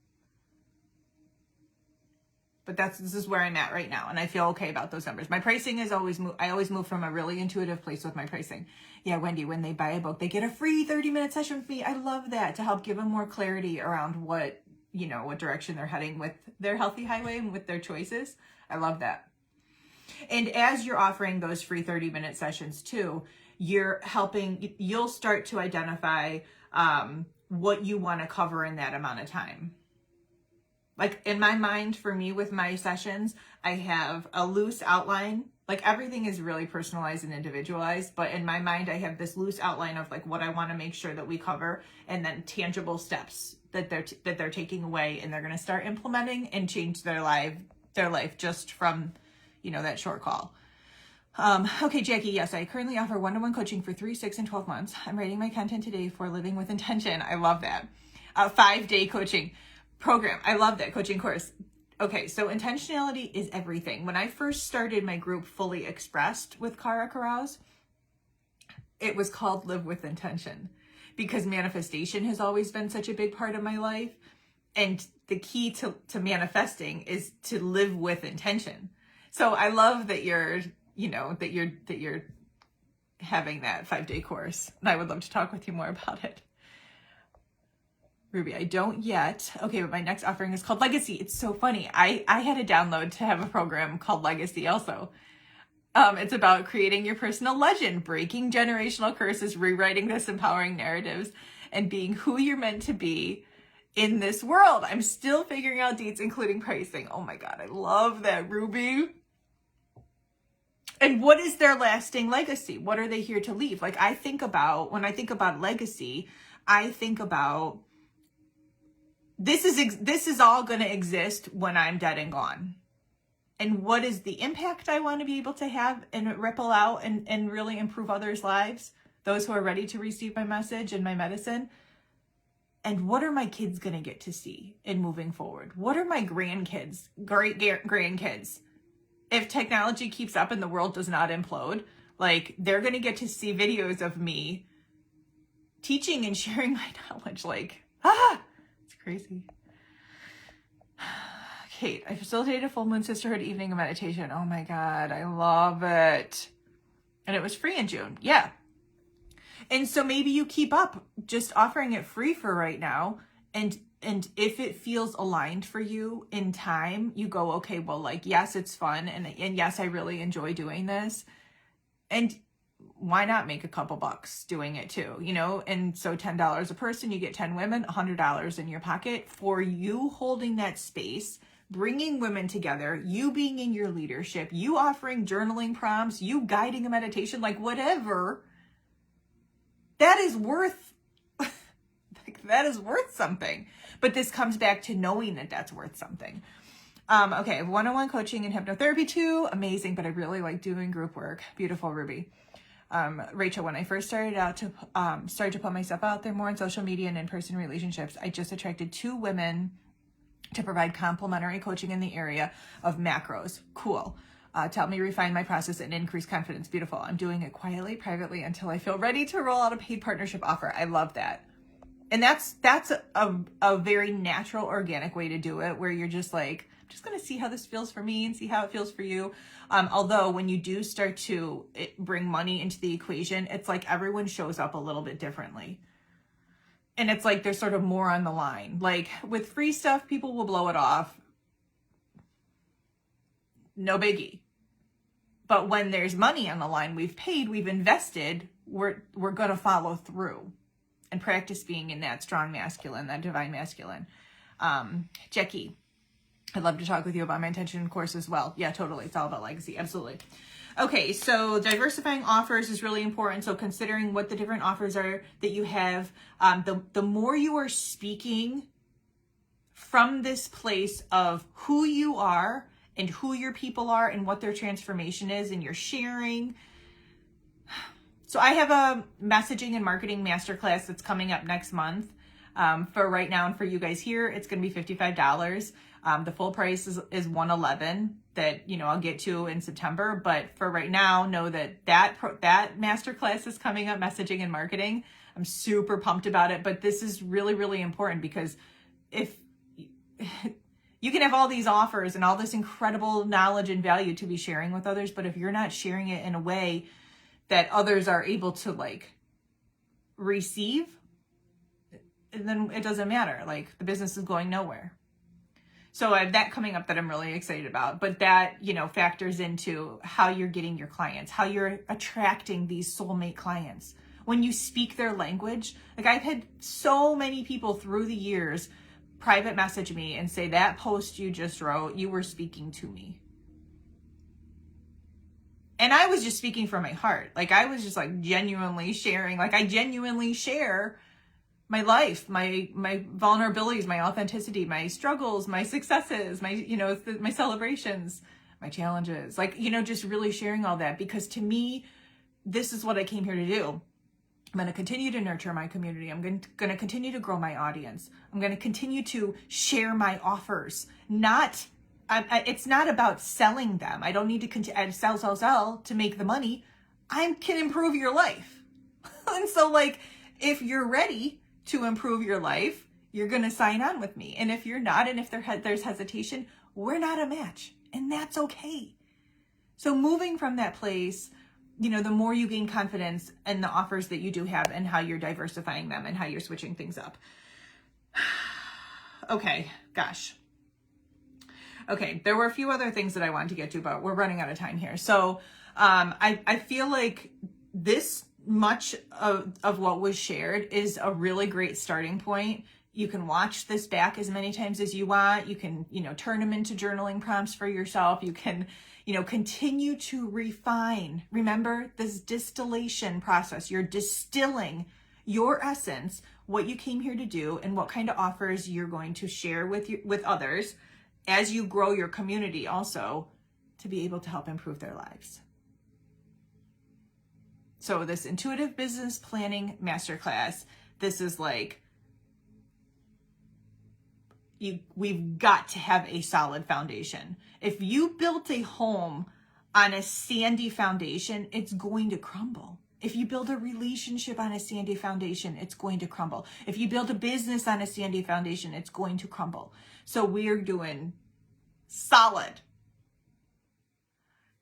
Speaker 1: but this is where I'm at right now. And I feel okay about those numbers. My pricing is I always move from a really intuitive place with my pricing. Yeah, Wendy, when they buy a book, they get a free 30-minute session with me. I love that, to help give them more clarity around what direction they're heading with their healthy highway and with their choices. I love that. And as you're offering those free 30-minute sessions too, you'll start to identify what you want to cover in that amount of time. Like in my mind, for me with my sessions, I have a loose outline. Like everything is really personalized and individualized, but in my mind, I have this loose outline of like what I want to make sure that we cover, and then tangible steps that they're taking away, and they're going to start implementing and change their life just from, that short call. Okay, Jackie, yes, I currently offer one-to-one coaching for 3, 6, and 12 months. I'm writing my content today for Living with Intention. I love that. 5-day coaching program. I love that coaching course. Okay, so intentionality is everything. When I first started my group Fully Expressed with Cara Carouse, it was called Live with Intention, because manifestation has always been such a big part of my life. And the key to manifesting is to live with intention. So I love that you're having that 5-day course. And I would love to talk with you more about it. Ruby, I don't yet. Okay, but my next offering is called Legacy. It's so funny. I had a download to have a program called Legacy also. It's about creating your personal legend, breaking generational curses, rewriting disempowering narratives, and being who you're meant to be in this world. I'm still figuring out dates, including pricing. Oh my God, I love that, Ruby. And what is their lasting legacy? What are they here to leave? Like when I think about legacy, I think about this is all going to exist when I'm dead and gone. And what is the impact I want to be able to have and ripple out and really improve others' lives, those who are ready to receive my message and my medicine? And what are my kids going to get to see in moving forward? What are my grandkids, great-grandkids? If technology keeps up and the world does not implode, like they're going to get to see videos of me teaching and sharing my knowledge. Like, it's crazy. Kate, I facilitated a full moon sisterhood evening of meditation. Oh my God, I love it. And it was free in June. Yeah. And so maybe you keep up just offering it free for right now. And if it feels aligned for you in time, you go, okay, well, like, yes, it's fun. And yes, I really enjoy doing this. And why not make a couple bucks doing it too, And so $10 a person, you get 10 women, $100 in your pocket for you holding that space, bringing women together, you being in your leadership, you offering journaling prompts, you guiding a meditation, like whatever. That is worth something. But this comes back to knowing that that's worth something. Okay, one-on-one coaching and hypnotherapy too. Amazing, but I really like doing group work. Beautiful, Ruby. Rachel, when I first started to put myself out there more on social media and in-person relationships, I just attracted 2 women to provide complimentary coaching in the area of macros. Cool. To help me refine my process and increase confidence. Beautiful. I'm doing it quietly, privately until I feel ready to roll out a paid partnership offer. I love that. And that's a very natural, organic way to do it, where you're just like, I'm just going to see how this feels for me and see how it feels for you. Although when you do start to bring money into the equation, it's like everyone shows up a little bit differently. And it's like there's sort of more on the line. Like with free stuff, people will blow it off. No biggie. But when there's money on the line, we've paid, we've invested, we're going to follow through and practice being in that strong masculine, that divine masculine. Jackie, I'd love to talk with you about my intention course as well. Yeah, totally. It's all about legacy. Absolutely. Okay, so diversifying offers is really important. So considering what the different offers are that you have, the more you are speaking from this place of who you are and who your people are and what their transformation is, and you're sharing. So I have a messaging and marketing masterclass that's coming up next month. For right now and for you guys here, it's going to be $55. The full price is $111 that, I'll get to in September. But for right now, know that masterclass is coming up, messaging and marketing. I'm super pumped about it. But this is really, really important, because if You can have all these offers and all this incredible knowledge and value to be sharing with others, but if you're not sharing it in a way that others are able to like receive, then it doesn't matter. Like the business is going nowhere. So I have that coming up that I'm really excited about, but that, you know, factors into how you're getting your clients, how you're attracting these soulmate clients. When you speak their language, like I've had so many people through the years private message me and say, that post you just wrote, you were speaking to me. And I was just speaking from my heart. Like I was just like genuinely sharing, like I genuinely share my life, my vulnerabilities, my authenticity, my struggles, my successes, my, you know, my celebrations, my challenges, like, you know, just really sharing all that, because to me, this is what I came here to do. I'm going to continue to nurture my community. I'm going to continue to grow my audience. I'm going to continue to share my offers. It's not about selling them. I don't need to continue sell to make the money. I can improve your life. And so like, if you're ready to improve your life, you're going to sign on with me. And if you're not, and if there's hesitation, we're not a match, and that's okay. So moving from that place, you know, the more you gain confidence in the offers that you do have and how you're diversifying them and how you're switching things up. Okay, gosh. Okay, there were a few other things that I wanted to get to, but we're running out of time here. So I feel like this much of what was shared is a really great starting point. You can watch this back as many times as you want. You can, you know, turn them into journaling prompts for yourself. You can, you know, continue to refine. Remember this distillation process. You're distilling your essence, what you came here to do, and what kind of offers you're going to share with others as you grow your community also to be able to help improve their lives. So this intuitive business planning masterclass, this is like, we've got to have a solid foundation. If you built a home on a sandy foundation, it's going to crumble. If you build a relationship on a sandy foundation, it's going to crumble. If you build a business on a sandy foundation, it's going to crumble. So we're doing solid.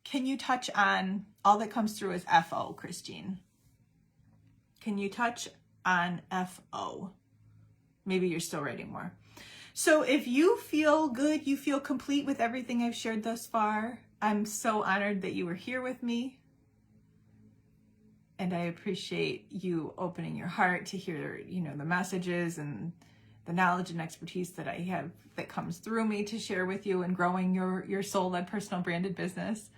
Speaker 1: Can you touch on, all that comes through is FO, Christine? Can you touch on FO? Maybe you're still writing more. So if you feel good, you feel complete with everything I've shared thus far, I'm so honored that you were here with me. And I appreciate you opening your heart to hear, you know, the messages and the knowledge and expertise that I have that comes through me to share with you and growing your soul-led personal branded business.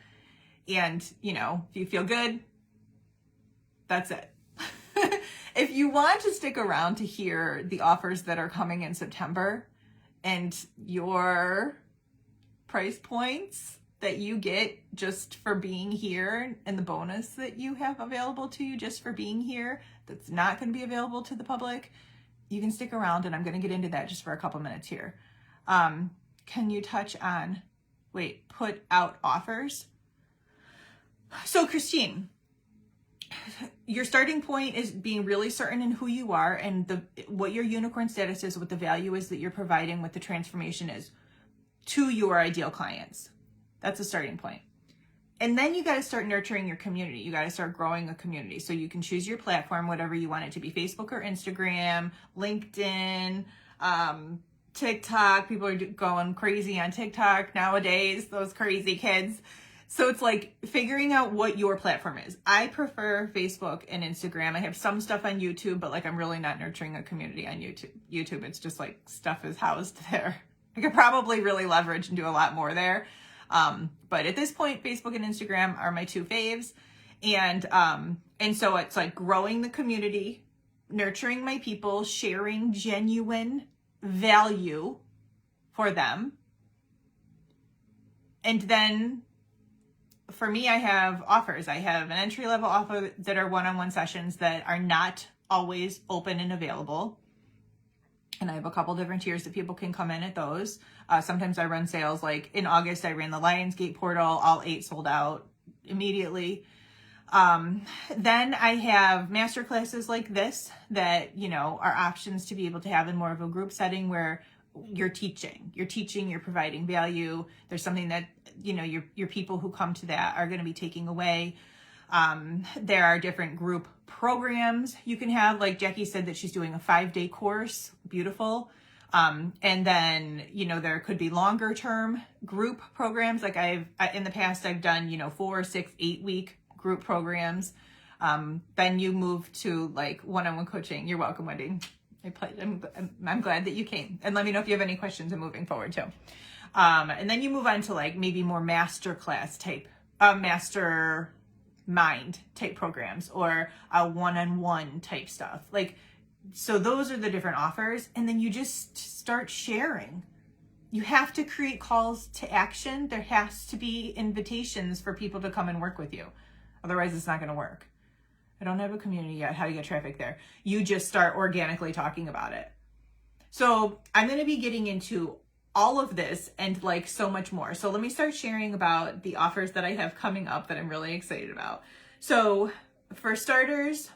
Speaker 1: And, you know, if you feel good, that's it. If you want to stick around to hear the offers that are coming in September and your price points that you get just for being here and the bonus that you have available to you just for being here, that's not going to be available to the public, you can stick around, and I'm going to get into that just for a couple minutes here. Can you touch on, put out offers? So Christine, your starting point is being really certain in who you are and what your unicorn status is, what the value is that you're providing, what the transformation is to your ideal clients. That's a starting point. And then you got to start nurturing your community. You got to start growing a community. So you can choose your platform, whatever you want it to be, Facebook or Instagram, LinkedIn, TikTok. People are going crazy on TikTok nowadays, those crazy kids. So it's like figuring out what your platform is. I prefer Facebook and Instagram. I have some stuff on YouTube, but like I'm really not nurturing a community on YouTube. It's just like stuff is housed there. I could probably really leverage and do a lot more there. But at this point, Facebook and Instagram are my two faves. And so it's like growing the community, nurturing my people, sharing genuine value for them. And then for me, I have offers. I have an entry-level offer that are one-on-one sessions that are not always open and available. And I have a couple different tiers that people can come in at those. Sometimes I run sales. Like in August, I ran the Lionsgate portal. All 8 sold out immediately. Then I have masterclasses like this that, you know, are options to be able to have in more of a group setting where you're teaching, you're providing value. There's something that, you know, your people who come to that are going to be taking away. There are different group programs you can have. Like Jackie said that she's doing a 5-day course. Beautiful. And then, you know, there could be longer term group programs. Like in the past, I've done, you know, 4, 6, 8 week group programs. Then you move to like one-on-one coaching. You're welcome, Wendy. I'm glad that you came, and let me know if you have any questions and moving forward too. And then you move on to like maybe more masterclass type, mastermind type programs, or a one-on-one type stuff. Like, so those are the different offers. And then you just start sharing. You have to create calls to action. There has to be invitations for people to come and work with you. Otherwise it's not going to work. I don't have a community yet. How do you get traffic there? You just start organically talking about it. So I'm going to be getting into all of this and like so much more. So let me start sharing about the offers that I have coming up that I'm really excited about. So for starters,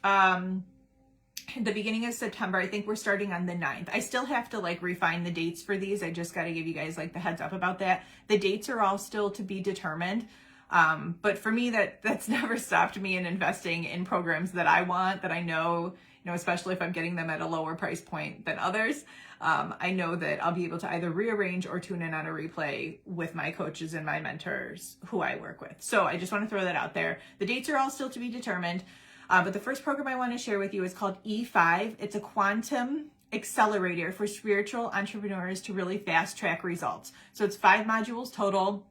Speaker 1: the beginning of September, I think we're starting on the 9th. I still have to like refine the dates for these. I just got to give you guys like the heads up about that. The dates are all still to be determined. But for me, that's never stopped me in investing in programs that I want, that I know, you know, especially if I'm getting them at a lower price point than others. I know that I'll be able to either rearrange or tune in on a replay with my coaches and my mentors who I work with. So I just want to throw that out there. The dates are all still to be determined. But the first program I want to share with you is called E5. It's a quantum accelerator for spiritual entrepreneurs to really fast track results. So it's 5 modules total.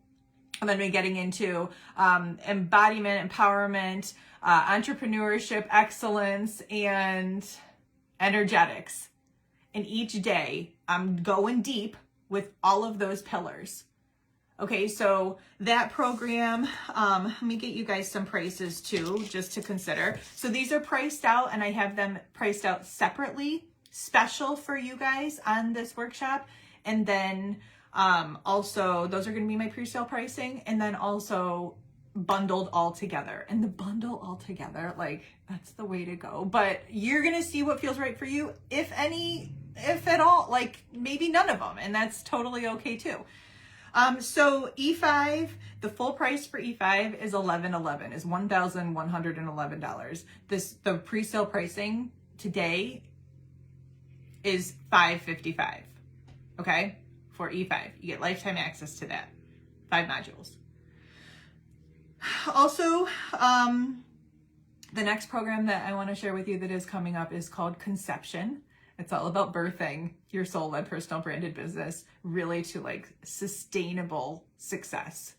Speaker 1: I'm going to be getting into embodiment, empowerment, entrepreneurship, excellence, and energetics. And each day, I'm going deep with all of those pillars. Okay, so that program, let me get you guys some prices too, just to consider. So these are priced out, and I have them priced out separately, special for you guys on this workshop. And then also, those are going to be my pre-sale pricing, and then also bundled all together. And the bundle all together, like, that's the way to go. But you're going to see what feels right for you, if any, if at all, like maybe none of them, and that's totally okay too. So E5, the full price for E5 is $1,111. The pre-sale pricing today is $555. Okay. For E5, you get lifetime access to that 5 modules. Also, the next program that I want to share with you that is coming up is called Conception. It's all about birthing your soul-led personal branded business really to like sustainable success.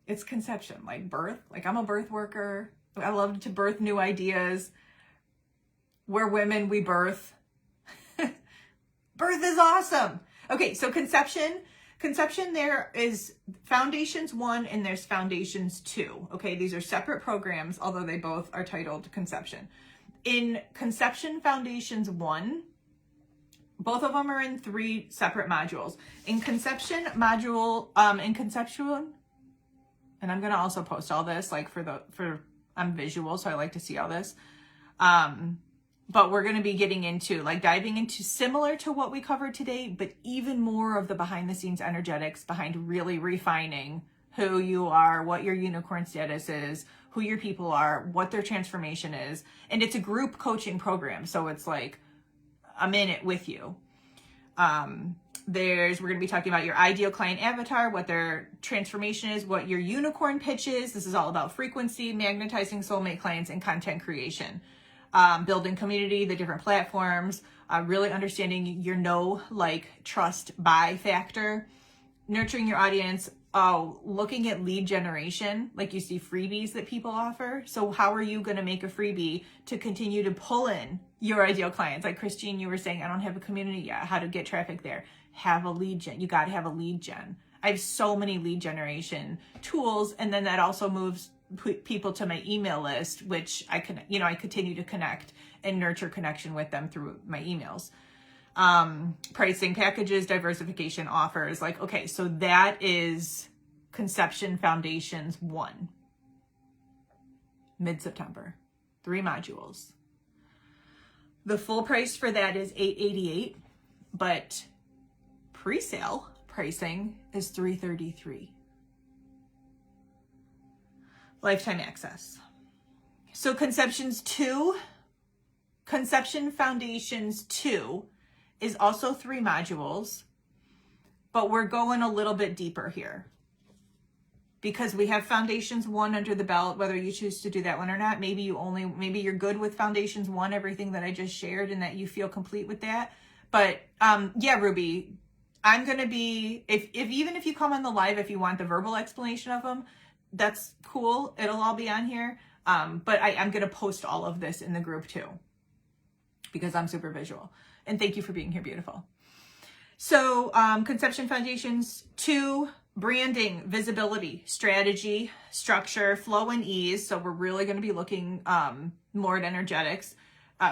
Speaker 1: It's conception, like birth. Like, I'm a birth worker. I love to birth new ideas. We're women, we birth. Birth is awesome. Okay, so conception, there is Foundations 1 and there's Foundations 2. Okay, these are separate programs, although they both are titled Conception. In Conception Foundations 1, both of them are in 3 separate modules. In Conception module, and I'm gonna also post all this like I'm visual, so I like to see all this. But we're going to be getting into like diving into similar to what we covered today, but even more of the behind the scenes energetics behind really refining who you are, what your unicorn status is, who your people are, what their transformation is. And it's a group coaching program. So it's like, I'm in it with you. We're going to be talking about your ideal client avatar, what their transformation is, what your unicorn pitch is. This is all about frequency, magnetizing soulmate clients, and content creation. Building community, the different platforms, really understanding your know, like, trust, buy factor, nurturing your audience, looking at lead generation, like you see freebies that people offer. So how are you going to make a freebie to continue to pull in your ideal clients? Like Christine, you were saying, I don't have a community yet. How to get traffic there? Have a lead gen. You got to have a lead gen. I have so many lead generation tools. And then that also moves people to my email list, which I continue to connect and nurture connection with them through my emails. Pricing, packages, diversification, offers. Like, okay, so that is Conception Foundations 1. Mid-September. 3 modules. The full price for that is $888. But pre-sale pricing is $333. Lifetime access. So Conception Foundations 2 is also 3 modules, but we're going a little bit deeper here because we have Foundations 1 under the belt, whether you choose to do that one or not. Maybe you're good with Foundations 1, everything that I just shared, and that you feel complete with that. But yeah, Ruby, I'm going to be, even if you come on the live, if you want the verbal explanation of them, that's cool. It'll all be on here. But I'm going to post all of this in the group too, because I'm super visual. And thank you for being here, beautiful. So Conception Foundations 2, branding, visibility, strategy, structure, flow, and ease. So we're really going to be looking more at energetics,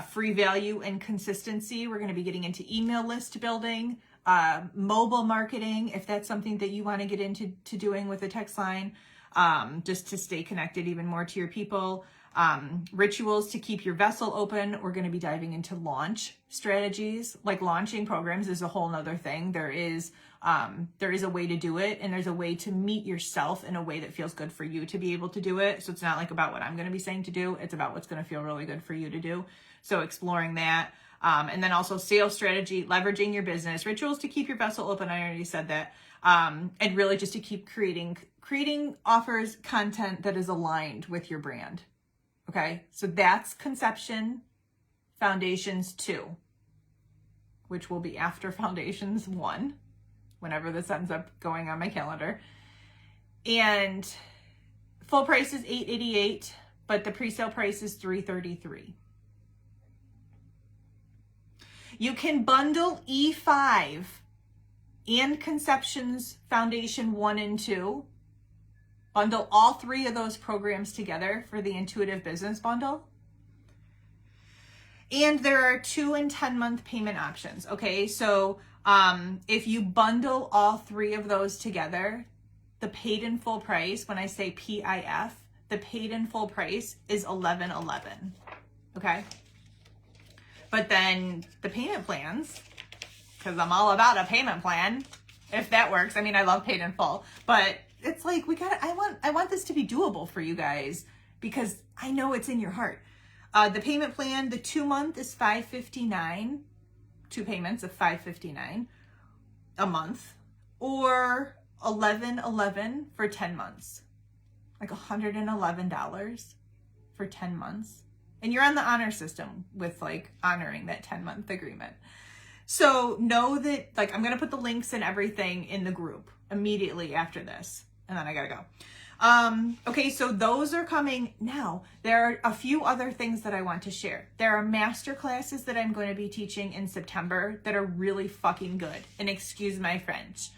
Speaker 1: free value and consistency. We're going to be getting into email list building, mobile marketing, if that's something that you want to get into doing with a text line, just to stay connected even more to your people. Rituals to keep your vessel open. We're going to be diving into launch strategies. Like launching programs is a whole nother thing. There is a way to do it, and there's a way to meet yourself in a way that feels good for you to be able to do it. So it's not like about what I'm going to be saying to do. It's about what's going to feel really good for you to do. So exploring that. And then also sales strategy, leveraging your business, rituals to keep your vessel open. I already said that. And really just to keep creating offers, content that is aligned with your brand. Okay, so that's Conception Foundations 2, which will be after Foundations 1, whenever this ends up going on my calendar. And full price is $888, but the pre-sale price is $333. You can bundle E5 and Conception's Foundation 1 and 2. Bundle all 3 of those programs together for the Intuitive Business Bundle. And there are 2 and 10-month payment options. Okay, so if you bundle all 3 of those together, the paid in full price, when I say PIF, the paid in full price is $1111. Okay, but then the payment plans, because I'm all about a payment plan, if that works. I mean, I love paid in full, but it's like I want this to be doable for you guys, because I know it's in your heart. The payment plan, the 2-month is $559, 2 payments of $559 a month, or $1111 for 10 months, like $111 for 10 months. And you're on the honor system with like honoring that 10-month agreement. So know that, like, I'm going to put the links and everything in the group immediately after this. And then I got to go. Okay, so those are coming now. There are a few other things that I want to share. There are master classes that I'm going to be teaching in September that are really fucking good. And excuse my French.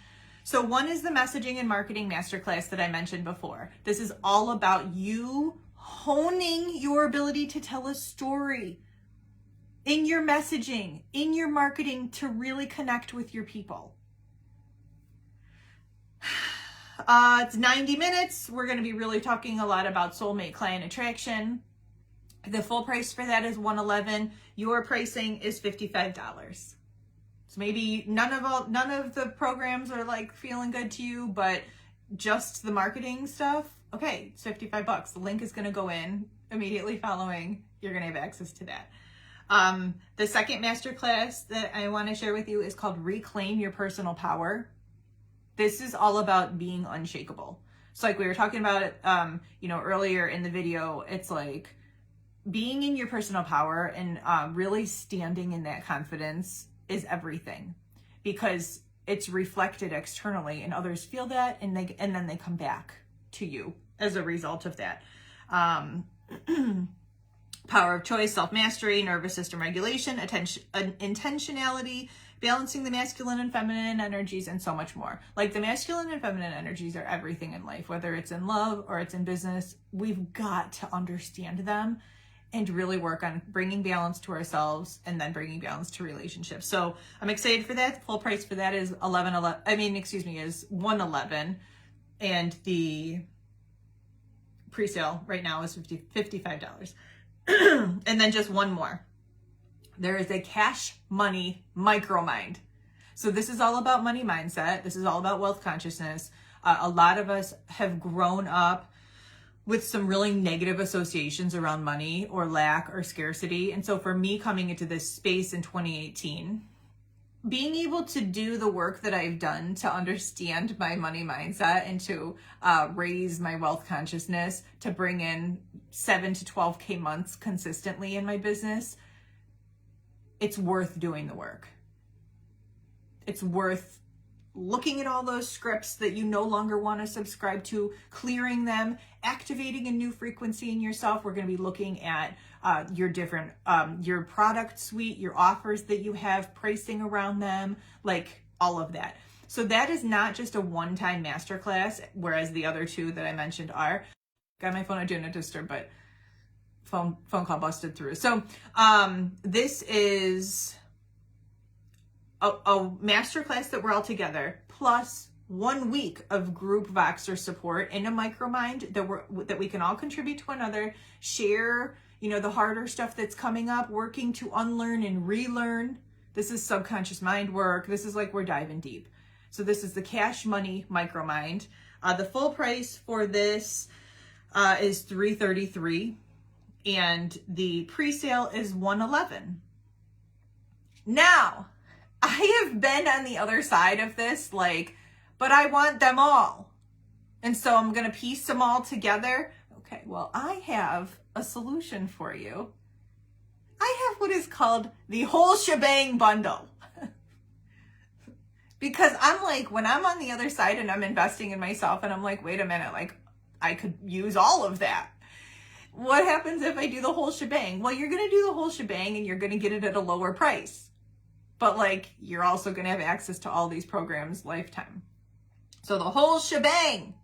Speaker 1: So one is the messaging and marketing masterclass that I mentioned before. This is all about you honing your ability to tell a story in your messaging, in your marketing, to really connect with your people. It's 90 minutes. We're going to be really talking a lot about soulmate client attraction. The full price for that is $111. Your pricing is $55. So maybe none of the programs are like feeling good to you, but just the marketing stuff, okay, it's $55. The link is going to go in immediately following. You're going to have access to that. The second masterclass that I want to share with you is called Reclaim Your Personal Power. This is all about being unshakable. So like we were talking about it, earlier in the video, it's like being in your personal power and really standing in that confidence is everything, because it's reflected externally and others feel that, and then they come back to you as a result of that. Power of choice, self-mastery, nervous system regulation, intentionality, balancing the masculine and feminine energies, and so much more. Like, the masculine and feminine energies are everything in life, whether it's in love or it's in business. We've got to understand them and really work on bringing balance to ourselves and then bringing balance to relationships. So I'm excited for that. The full price for that is is $111, and the pre-sale right now is $55. And then just one more. There is a cash money micromind. So this is all about money mindset. This is all about wealth consciousness. A lot of us have grown up with some really negative associations around money or lack or scarcity. And so for me coming into this space in 2018, being able to do the work that I've done to understand my money mindset and to raise my wealth consciousness, to bring in 7 to 12K months consistently in my business, it's worth doing the work. It's worth looking at all those scripts that you no longer want to subscribe to, clearing them, activating a new frequency in yourself. We're going to be looking at your different, your product suite, your offers that you have, pricing around them, like all of that. So that is not just a one-time masterclass, whereas the other two that I mentioned are. Got my phone on Do Not Disturb, but phone call busted through. So this is a masterclass that we're all together, plus 1 week of group Voxer support in a micromind that we can all contribute to one another, share, the harder stuff that's coming up, working to unlearn and relearn. This is subconscious mind work. This is like we're diving deep. So this is the Cash Money Micromind. The full price for this is $333, and the pre-sale is $111. Now, I have been on the other side of this, but I want them all. And so I'm going to piece them all together. Okay, well, I have a solution for you. I have what is called the whole shebang bundle. Because I'm like, when I'm on the other side and I'm investing in myself and I'm like, wait a minute, I could use all of that. What happens if I do the whole shebang? Well, you're going to do the whole shebang and you're going to get it at a lower price. But you're also going to have access to all these programs lifetime. So the whole shebang,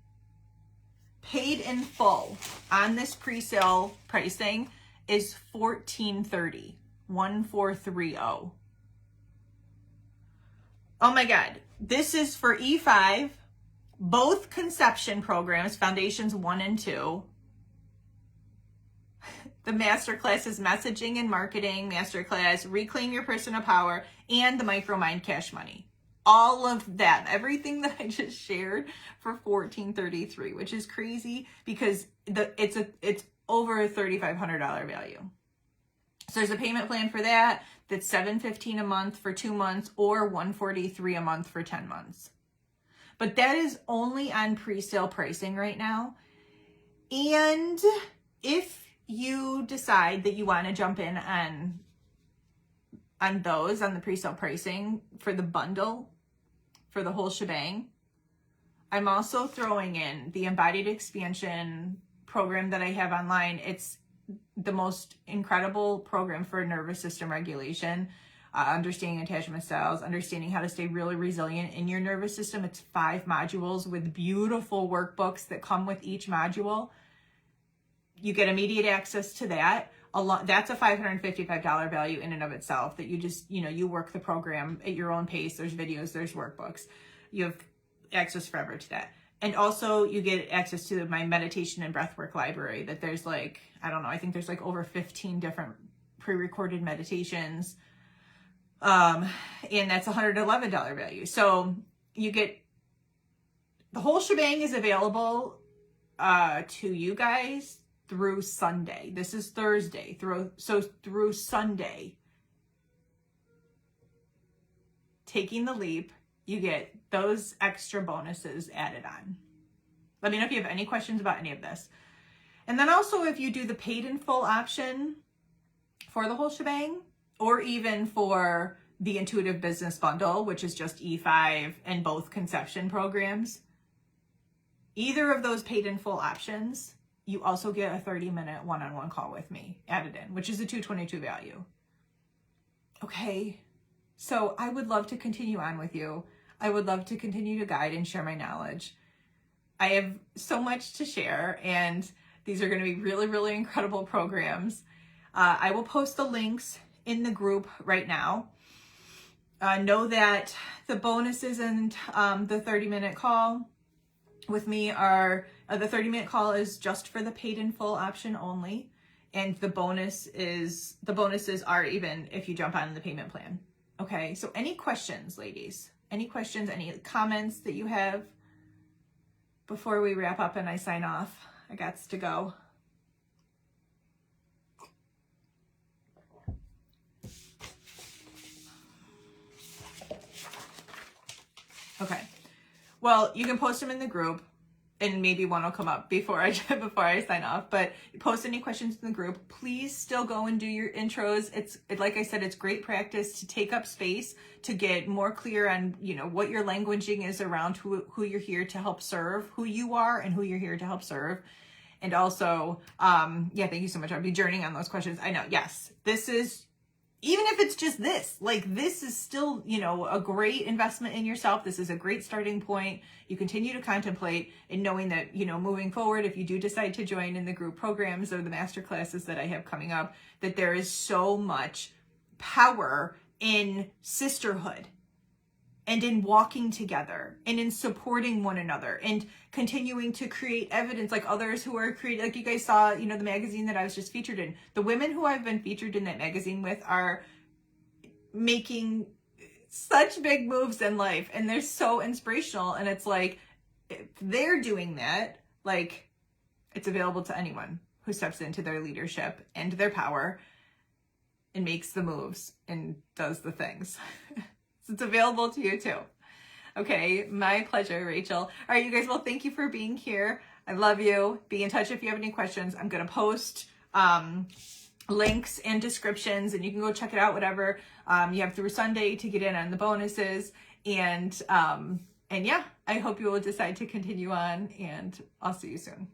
Speaker 1: paid in full on this pre-sale pricing, is $1,430, 1430. Oh my God. This is for E5, both conception programs, Foundations 1 and 2. The Masterclass is Messaging and Marketing Masterclass, Reclaim Your Personal Power, and the Micromind Cash Money. All of that, everything that I just shared for $1,433, which is crazy because it's over a $3,500 value. So there's a payment plan for that that's $715 a month for 2 months or $143 a month for 10 months. But that is only on pre-sale pricing right now. And if you decide that you want to jump in on the pre-sale pricing for the bundle, for the whole shebang, I'm also throwing in the Embodied Expansion program that I have online. It's the most incredible program for nervous system regulation, understanding attachment styles, understanding how to stay really resilient in your nervous system. It's 5 modules with beautiful workbooks that come with each module. You get immediate access to that. That's a $555 value in and of itself, that you just, you work the program at your own pace. There's videos, there's workbooks. You have access forever to that. And also you get access to my meditation and breathwork library that there's I think there's over 15 different pre-recorded meditations. And that's $111 value. So you get the whole shebang is available to you guys through Sunday. This is Thursday. Through Sunday, Taking the Leap, you get those extra bonuses added on. Let me know if you have any questions about any of this. And then also, if you do the paid in full option for the whole shebang, or even for the Intuitive Business Bundle, which is just E5 and both conception programs, either of those paid in full options, you also get a 30-minute one-on-one call with me added in, which is a $222 value. Okay, so I would love to continue on with you. I would love to continue to guide and share my knowledge. I have so much to share, and these are going to be really, really incredible programs. I will post the links in the group right now. Know that the bonuses and the 30-minute call with me are, the 30-minute call is just for the paid in full option only. And the bonuses are even if you jump on the payment plan. Okay, so any questions, ladies? Any questions, any comments that you have before we wrap up and I sign off? I got to go. Okay. Well, you can post them in the group, and maybe one will come up before I sign off. But post any questions in the group. Please still go and do your intros. It's like I said, it's great practice to take up space, to get more clear on, you know, what your languaging is around who you're here to help serve, who you are, and who you're here to help serve. And also, yeah, thank you so much. I'll be journeying on those questions. I know, yes, this is, even if it's just this, like, this is still, you know, a great investment in yourself. This is a great starting point. You continue to contemplate, and knowing that, you know, moving forward, if you do decide to join in the group programs or the master classes that I have coming up, that there is so much power in sisterhood and in walking together and in supporting one another and continuing to create evidence, like others who are creating, like you guys saw, you know, the magazine that I was just featured in. The women who I've been featured in that magazine with are making such big moves in life, and they're so inspirational. And it's like, if they're doing that, like, it's available to anyone who steps into their leadership and their power and makes the moves and does the things. So it's available to you too. Okay, my pleasure, Rachel. All right, you guys, well, thank you for being here. I love you. Be in touch if you have any questions. I'm going to post links and descriptions, and you can go check it out, whatever. You have through Sunday to get in on the bonuses. And yeah, I hope you will decide to continue on, and I'll see you soon.